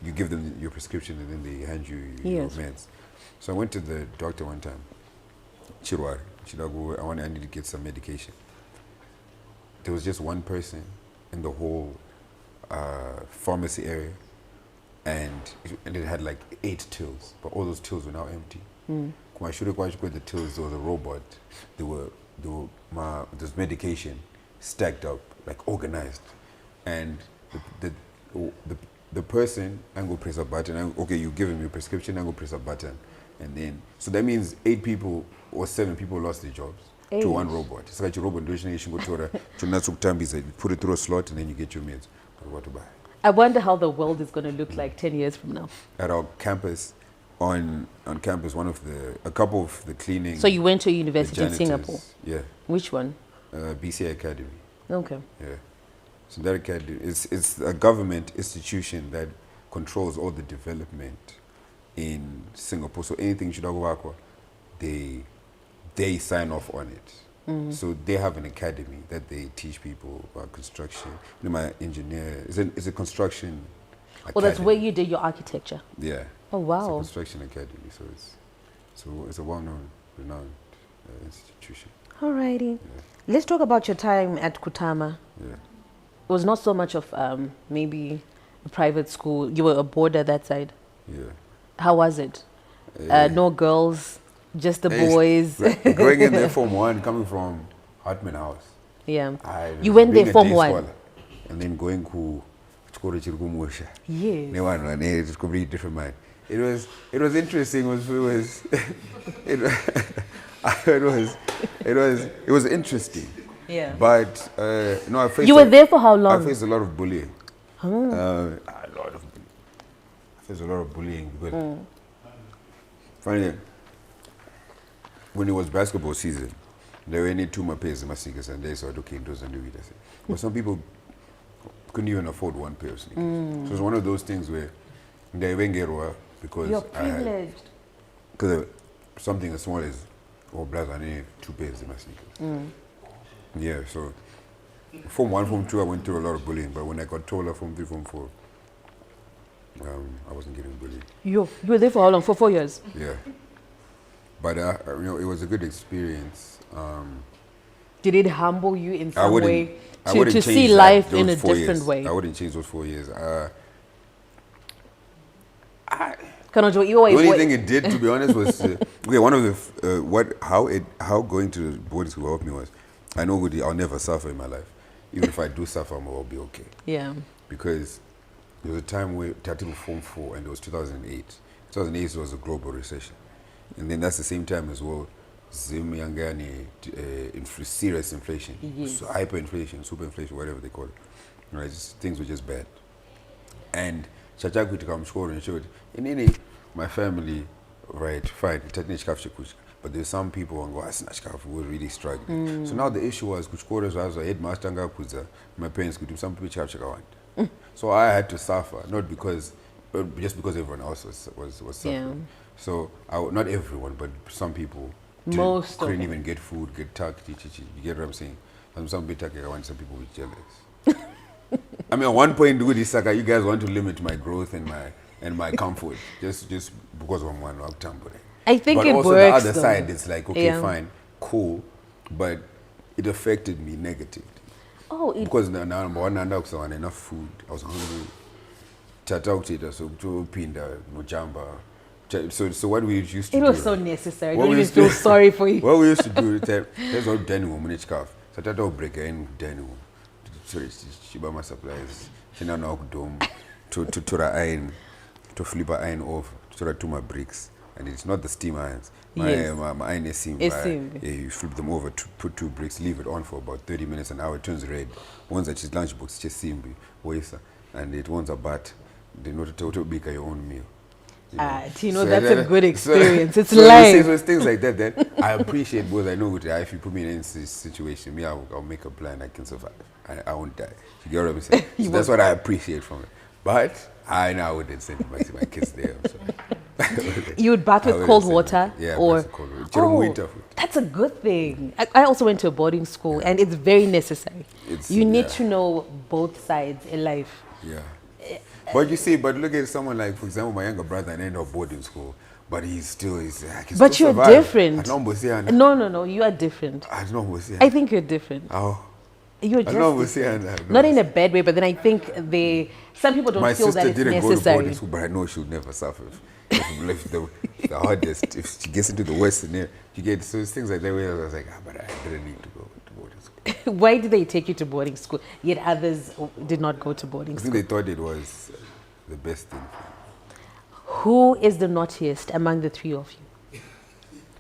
you give them your prescription and then they hand you your meds. So I went to the doctor one time, Chirwari, I need to get some medication. There was just one person in the whole pharmacy area, and it had like 8 tills, but all those tills were now empty. The tills, there was a robot. There's medication stacked up, like organized, and the person, I'm going to press a button. Okay, you give him your prescription. I'm going to press a button, and then so that means 8 people or 7 people lost their jobs to one robot. It's like your robot put it through a slot, and then you get your meds. But what to buy? I wonder how the world is going to look like 10 years from now. At our campus, on campus, a couple of the cleaning. So you went to a the university in janitors, Singapore. Yeah, Which one? BCA Academy. Okay. Yeah, so that academy it's a government institution that controls all the development in Singapore. So anything Shudagwakwa, they sign off on it. So they have an academy that they teach people about construction. You know, my engineer is a construction. Well, that's academy. where you did your architecture. Yeah. Oh, It's a wow. construction academy, so it's a well-known, renowned institution. Alrighty. Let's talk about your time at Kutama. Yeah. It was not so much of maybe a private school. You were a boarder that side. Yeah. How was it? No girls, just the boys. Going in there Form 1, coming from Hartman House. Yeah. I You went being there a Form day 1. scholar, and then going to Chikoro Chirugumuosha. Yes. It's a completely different mind. It was interesting. It was interesting. Yeah. But no, I faced. You were there for how long? I faced a lot of bullying. A lot of. I faced a lot of bullying because. Finally, when it was basketball season, there were only 2 more pairs of my sneakers, and they said, "Okay, those are new." But some people couldn't even afford 1 pair of sneakers. So it was one of those things where they went get because You're privileged. because something as small as black, I need 2 pairs of my sneakers. Yeah, so Form 1, Form 2, I went through a lot of bullying, but when I got taller, Form 3, Form 4, I wasn't getting bullied. You were there for how long? For 4 years? Yeah, but it was a good experience. Did it humble you in I some wouldn't. way I wouldn't to change see that, life those in a 4 different years. way? I wouldn't change those 4 years. Kanojo, The only thing it did, to be honest, was okay. One of the how going to boarding school helped me was I know I'll never suffer in my life. Even if I do suffer, I'll be okay. Yeah. Because there was a time where Tatibu Form 4, and it was 2008. 2008 was a global recession, and then that's the same time as well. Zimyangani, serious inflation, Yes. so hyperinflation, superinflation, whatever they call it. Right, things were just bad. And Chachaku to come score and showed in any my family, right, fine, but there's some people who were really struggling. So now the issue was kuchkora was a headmaster kuza, my parents could do some people want. So I had to suffer, not because just because everyone else was suffering. Yeah. So not everyone, but some people couldn't even get food, get tucked, you get what I'm saying? Some people were jealous. I mean, at one point, with this you guys want to limit my growth and my comfort just because of one tambourine. I think but it also works. the other side, it's like, okay, Yeah. fine, cool, but it affected me negatively. Oh, Because now number one, I had enough food. I was hungry. So pinda, mujamba. So what we used to do. it was so necessary. I What don't we even used to- feel sorry for you. What we used to do is that there's all dining room in each calf. So Tata will break in dining room. So she buy my supplies. She now knock dome to the iron, to flip a iron off, to my bricks. And it's not the steam irons. Yes. My iron is seam. It's seam. Yeah, you flip them over, to put 2 bricks, leave it on for about 30 minutes, an hour, it turns red. Once that she's lunchbox, just seam, and it wants a bat. They know to make your own meal. Tino, that's a good experience. It's life. So it's things like that that I appreciate because I know if you put me in this situation, I'll make a plan, I can survive. I won't die. You get what I'm saying? So that's what I appreciate from it. But I wouldn't send my kids there. So. You would bath I with wouldn't cold send water? them. Yeah, or bath with cold water. During winter food. That's a good thing. I also went to a boarding school, and it's very necessary. You need to know both sides in life. Yeah. But you see, look at someone like, for example, my younger brother and ended up boarding school, but he's still But you're survive. different. No, No, you are different. I think you're different. Oh. You're just not in a bad way, but then I think some people don't my feel that sister it's didn't necessary. go to boarding school, but I know she'll never suffer. If the hardest, if she gets into the worst scenario, so it's things like that where I was like, but I didn't need to go to boarding school. Why did they take you to boarding school, yet others did not go to boarding I school? think they thought it was the best thing. Who is the naughtiest among the 3 of you?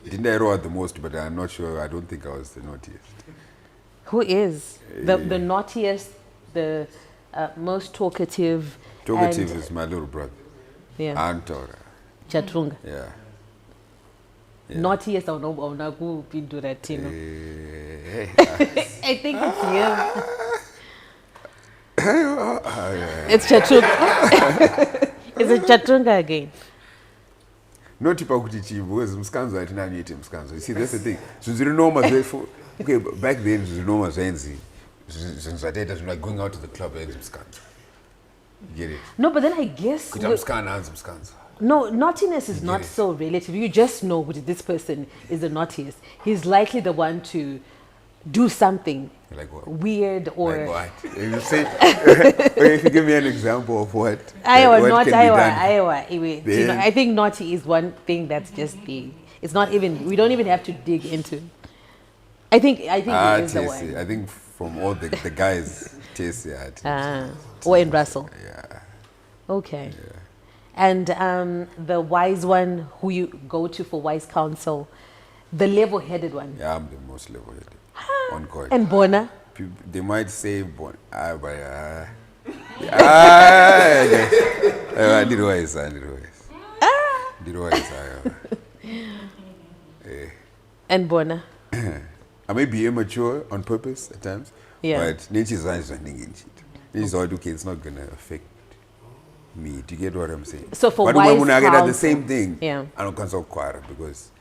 Didn't I roll out the most, but I'm not sure. I don't think I was the naughtiest. Who is the naughtiest, the most talkative? Talkative is my little brother. Yeah. Antora. Chatunga. Yeah. Naughtiest or no go do that thing. Eh, I think it's him. It's Chatunga. Is it Chatunga again? not kuti chivo because mskanzo hatina anoite mskanzo. You see, that's the thing. Zvinoma okay, back then zvinoma zvainzi zvinhu zvataita zvino like going out to the club and mskanzo. You get it? No, but then I guess Kuita mskana hanzi mskanzo. no, naughtiness is not so relative. You just know that this person is the naughtiest. He's likely the one to do something Like what? weird or Like what? You say, if you give me an example of what? Iowa, what not can be Iowa, done. Iowa. Anyway, you know, Then- I think naughty is one thing that's just big. It's not even. We don't even have to dig into. I think it is the TSC. one. I think from all the guys, TSC. Or in Russell. Yeah. Okay. And the wise one who you go to for wise counsel, the level-headed one. Yeah, I'm the most level-headed. On God. And Bona. People, they might say, but I did wise. Did wise. And Bona. I may be immature on purpose at times, Yeah. but nature's running in shit. Nature's all okay, it's not gonna affect me. Do you get what I'm saying? So for but wise when I get at the counsel, same thing, yeah. I don't consult choir because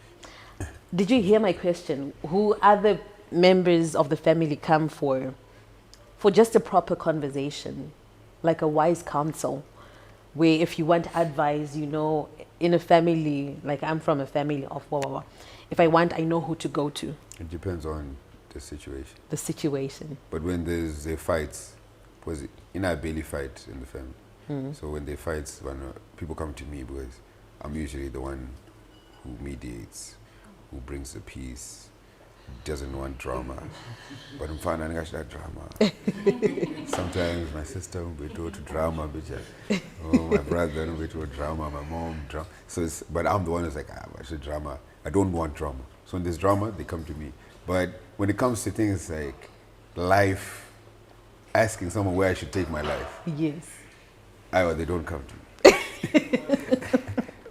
Did you hear my question? Who other members of the family come for just a proper conversation, like a wise counsel, where if you want advice, you know, in a family, like I'm from a family of blah, blah, blah. If I want, I know who to go to. it depends on the situation. The situation. But when there's a fight, was in a belly fight in the family. So when they fight, when people come to me because I'm usually the one who mediates, who brings the peace, doesn't want drama. But I'm finding that drama. Sometimes my sister will be to drama, bitch. Oh, my brother will be to drama, my mom drama. So but I'm the one who's like, I should drama. I don't want drama. So when there's drama, they come to me. But when it comes to things like life, asking someone where I should take my life, Yes. they don't come to me.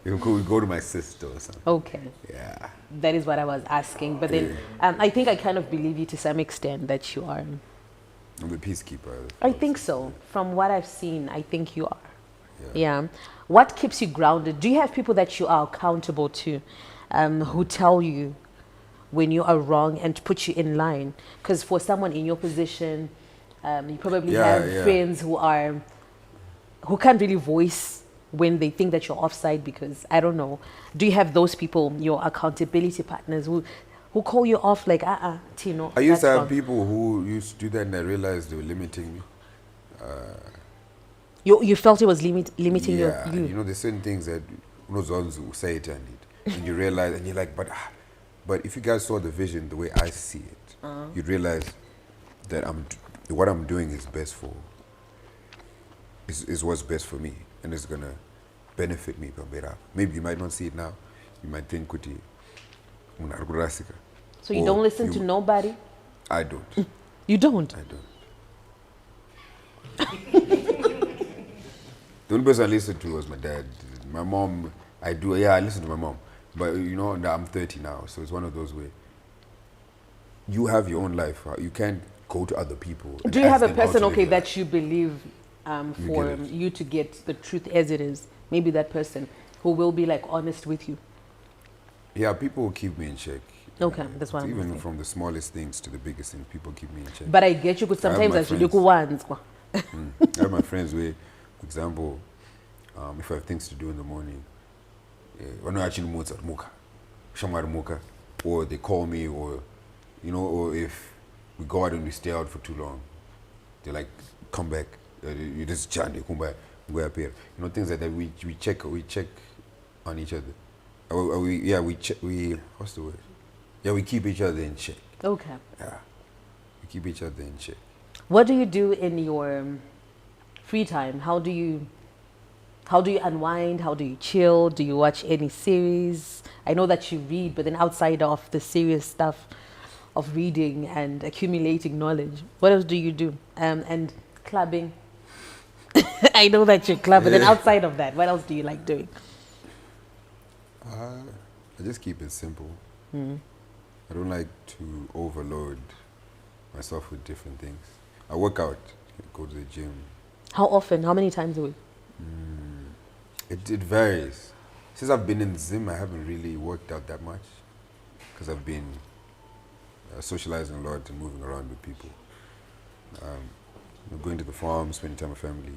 We go to my sister or something. Okay. Yeah. That is what I was asking. But then I think I kind of believe you to some extent that you are. I'm the peacekeeper. I think so. From what I've seen, I think you are. Yeah. What keeps you grounded? Do you have people that you are accountable to who tell you when you are wrong and put you in line? Because for someone in your position, you probably have friends who can't really voice when they think that you're offside because, I don't know. Do you have those people, your accountability partners, who call you off like, Tino? I used to have wrong. people who used to do that and I realized they were limiting me. You felt it was limiting you. You know, there's certain things that those ones who say it and you realize, and you're like, but if you guys saw the vision the way I see it, you'd realize that what I'm doing is best for, is what's best for me, and it's gonna benefit me. Maybe you might not see it now. You might think, kuti, so you don't listen to nobody? I don't. You don't? I don't. The only person I listened to was my dad. My mom, I listen to my mom. But you know, I'm 30 now, so it's one of those where you have your own life. You can't go to other people. Do you have a ask them how person, to live their that you believe for you to get the truth as it is? Maybe that person who will be like honest with you. Yeah, people will keep me in check. Okay, that's what I'm Even saying. from the smallest things to the biggest things, people keep me in check. But I get you, because sometimes I should look once. I have my friends where, for example, if I have things to do in the morning, or they call me, or or if we go out and we stay out for too long, they're like, come back, you just chant, come back, go up here. Things like that. We check on each other. What's the word? Yeah, we keep each other in check. Okay. Yeah, we keep each other in check. What do you do in your free time? How do you unwind? How do you chill? Do you watch any series? I know that you read, but then outside of the serious stuff of reading and accumulating knowledge, what else do you do? And clubbing. I know that you club, but then outside of that, what else do you like doing? I just keep it simple. I don't like to overload myself with different things. I work out, go to the gym. How often? How many times a week? It varies. Since I've been in the gym, I haven't really worked out that much because I've been socializing a lot and moving around with people. Going to the farm, spending time with family.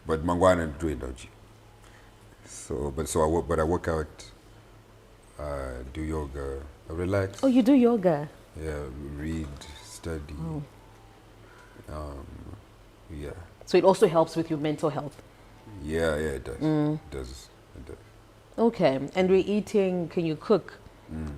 But mangwana do it, don't you? But I work out, do yoga, I relax. Oh, you do yoga? Yeah, read, study. Oh. Yeah. So it also helps with your mental health. Yeah, it does. It does. Okay, and we're eating. Can you cook?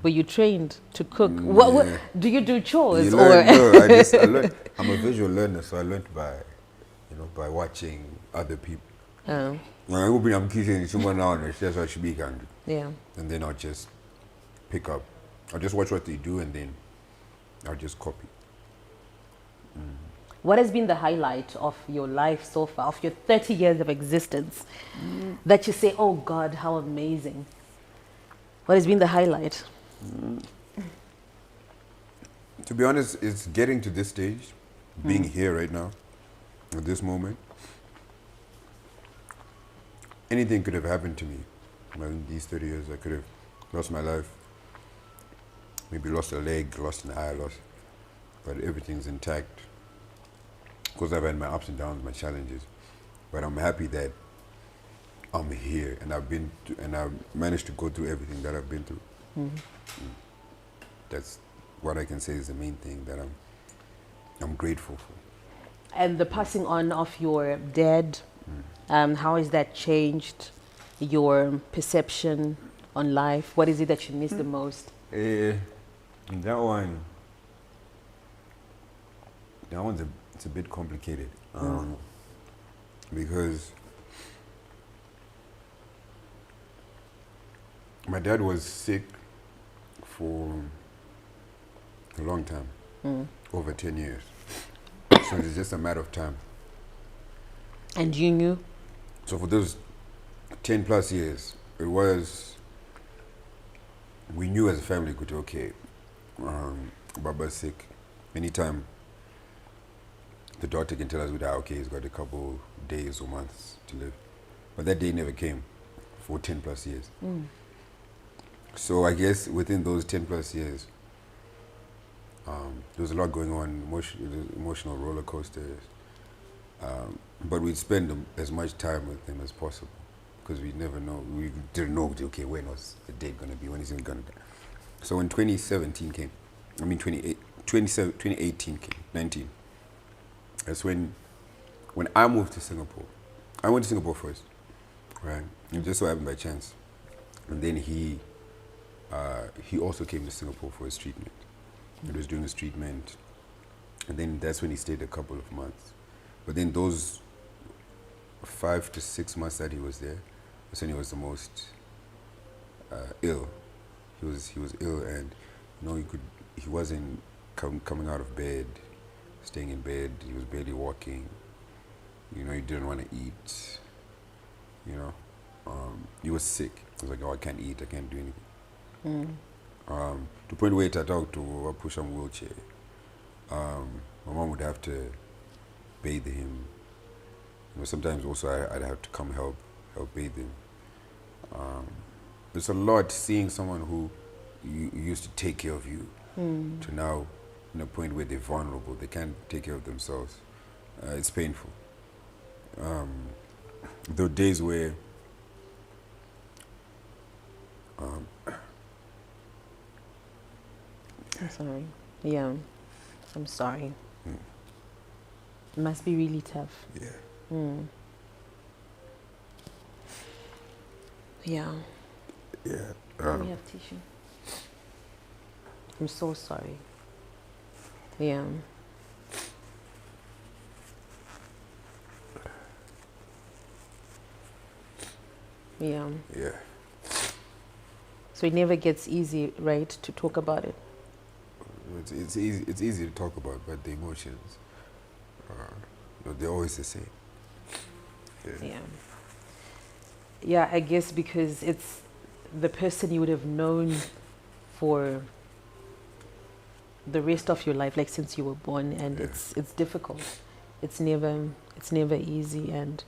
Were you trained to cook? What Yeah. do you do chores You learn, or? no, I learned. I'm a visual learner, so I learned by watching other people. Oh, When I open I'm kitchen, someone now, that's what should be can do. yeah. And then I'll just pick up. I'll just watch what they do, and then I'll just copy. What has been the highlight of your life so far, of your 30 years of existence, that you say, "Oh God, how amazing"? What has been the highlight? To be honest, it's getting to this stage, being here right now, at this moment. Anything could have happened to me. In these 30 years, I could have lost my life, maybe lost a leg, lost an eye, but everything's intact. Of course, I've had my ups and downs, my challenges, but I'm happy that I'm here and I've managed to go through everything that I've been through. That's what I can say is the main thing that I'm grateful for. And the passing on of your dad, how has that changed your perception on life? What is it that you miss the most? That one's it's a bit complicated because my dad was sick for a long time, over 10 years. So it's just a matter of time. And you knew? So for those 10 plus years, we knew as a family, okay, Baba's sick. Anytime the doctor can tell us, okay, he's got a couple days or months to live. But that day never came for 10 plus years. So I guess within those 10 plus years, there was a lot going on, emotional roller coasters. But we'd spend as much time with him as possible because we didn't know, okay, when was the date going to be, when is he going to die. So when 2018 came, 19, that's when I moved to Singapore. I went to Singapore first, right? It just so happened by chance. And then he also came to Singapore for his treatment. He was doing his treatment. And then that's when he stayed a couple of months. But then those 5 to 6 months that he was there, that's when he was the most ill. He was ill, and he wasn't coming out of bed, staying in bed. He was barely walking. He didn't want to eat. He was sick. He was like, oh, I can't eat. I can't do anything. To the point where I talked to a push on wheelchair. My mom would have to bathe him. Sometimes also I'd have to come help bathe him. It's a lot seeing someone who used to take care of you to now in a point where they're vulnerable, they can't take care of themselves. It's painful. There are days where I'm sorry. Yeah, I'm sorry. It must be really tough. Yeah. Yeah. Yeah. Let me have tissue. I'm so sorry. Yeah. Yeah. Yeah. So it never gets easy, right, to talk about it. It's easy. It's easy to talk about, but the emotions, they're always the same. Yeah. Yeah, I guess because it's the person you would have known for the rest of your life, like since you were born, and Yeah. it's difficult. It's never easy, and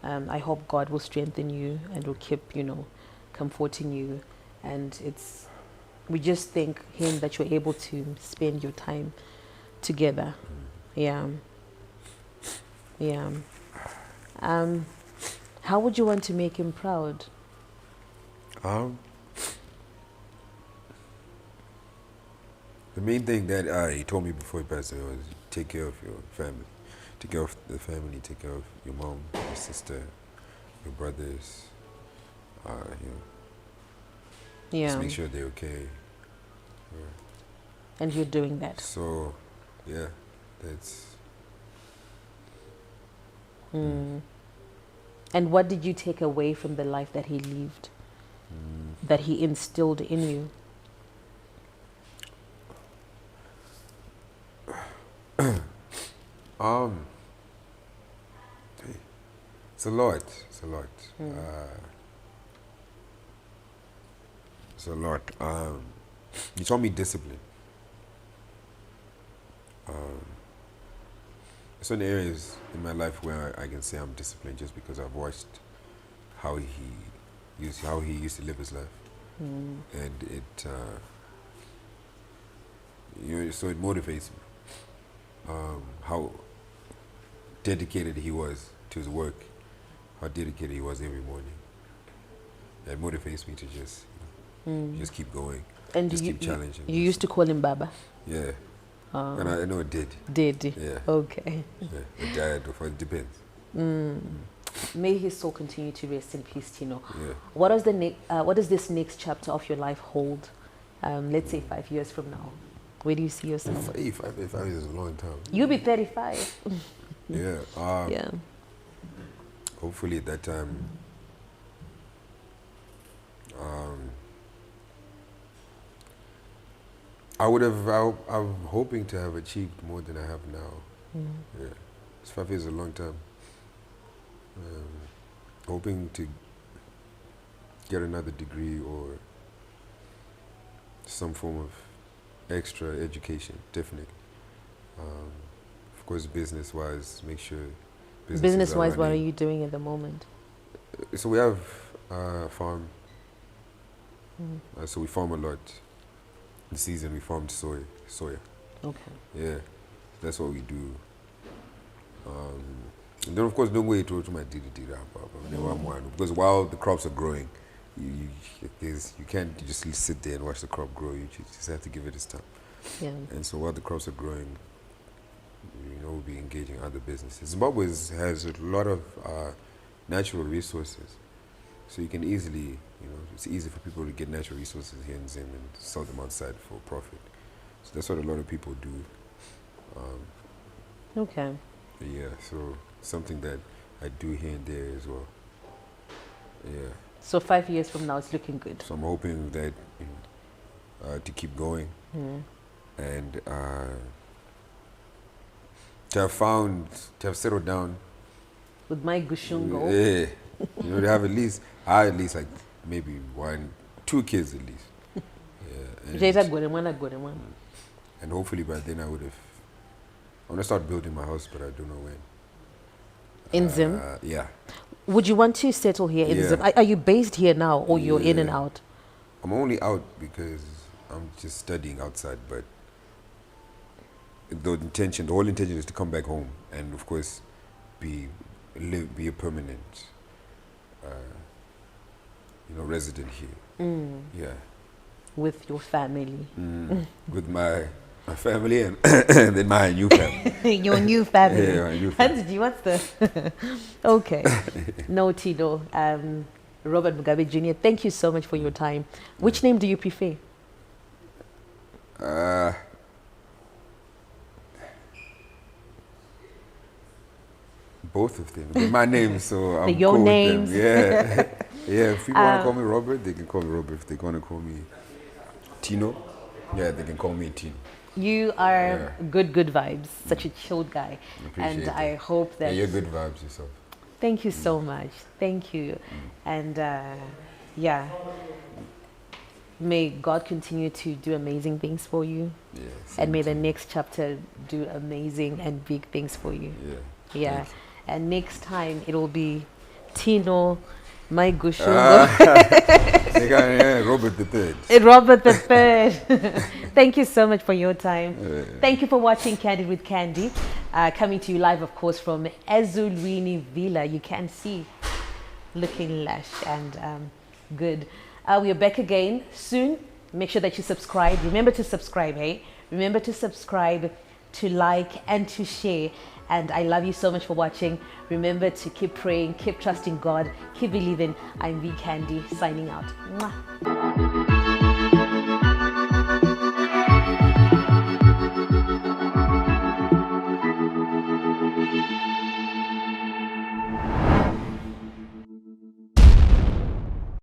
I hope God will strengthen you and will keep comforting you, and we just thank Him that you're able to spend your time together. Yeah, yeah. Um, how would you want to make Him proud? Um, the main thing that he told me before he passed away was take care of your family. Take care of the family, take care of your mom, your sister, your brothers, just Yeah, make sure they're okay. and you're doing that. So, yeah, that's... And what did you take away from the life that He lived, that He instilled in you? Um, it's a lot. It's a lot. It's a lot. You taught me discipline. Certain areas in my life where I can say I'm disciplined just because I've watched how he used to live his life, and it so it motivates me. How dedicated he was to his work, how dedicated he was every morning. It motivates me to just keep going, And just you, keep challenging. you used to call him Baba? Yeah, and I know it did. Did? Yeah. Okay. Yeah, it died, or it depends. May his soul continue to rest in peace, Tino. Yeah. What does this next chapter of your life hold? Let's say 5 years from now. Where do you see yourself? 5 years is a long time. You'll be 35. Yeah. Yeah. Hopefully at that time, I'm hoping to have achieved more than I have now. Yeah. 5 years is a long time. Hoping to get another degree or some form of extra education, definitely. Of course, business-wise, make sure Business-wise, what are running. you doing at the moment? So we have a farm. So we farm a lot. In season, we farmed soya. Okay. Yeah, that's what we do. And then, of course, don't wait to my because while the crops are growing, you can't just sit there and watch the crop grow. You just have to give it its time. Yeah. And so while the crops are growing, we'll be engaging other businesses. Zimbabwe has a lot of natural resources, so you can easily, it's easy for people to get natural resources here in Zim and sell them outside for profit. So that's what a lot of people do. Okay. Yeah, so something that I do here and there as well. Yeah. So 5 years from now, it's looking good. So I'm hoping that to keep going and to have settled down. With my Gushungo. Yeah. To have at least like maybe 2 kids at least. Yeah. And hopefully by then I want to start building my house, but I don't know when. In Zim? Yeah. Would you want to settle here in Yeah. Zim? Are you based here now, or you're in and out? I'm only out because I'm just studying outside, but the whole intention is to come back home and, of course, be a permanent, resident here. Yeah. With your family. With my family and, and then my new family. Your new family. Yeah, my new family. Andy, what's the... Okay. No, Tino. Robert Mugabe Jr., thank you so much for your time. Which name do you prefer? Both of them. They're my name, so I'm Your cool names. with them. Yeah. Yeah, if people want to call me Robert, they can call me Robert. If they want to call me Tino, yeah, they can call me Tino. You are good vibes. Such a chilled guy. Appreciate And that. I hope that... Yeah, you're good vibes yourself. Thank you so much. Thank you. And yeah, may God continue to do amazing things for you. Yes. And may the next chapter do amazing and big things for you. Yeah. Yeah. And next time it will be Tino, my Gushungo, Robert the Third. Robert the Third. Thank you so much for your time. Thank you for watching Candid with Candy. Coming to you live, of course, from Ezulwini Villa. You can see, looking lush and good. We are back again soon. Make sure that you subscribe. Remember to subscribe, hey? Remember to subscribe, to like, and to share. And I love you so much for watching. Remember to keep praying, keep trusting God, keep believing. I'm V Candy, signing out. Mwah.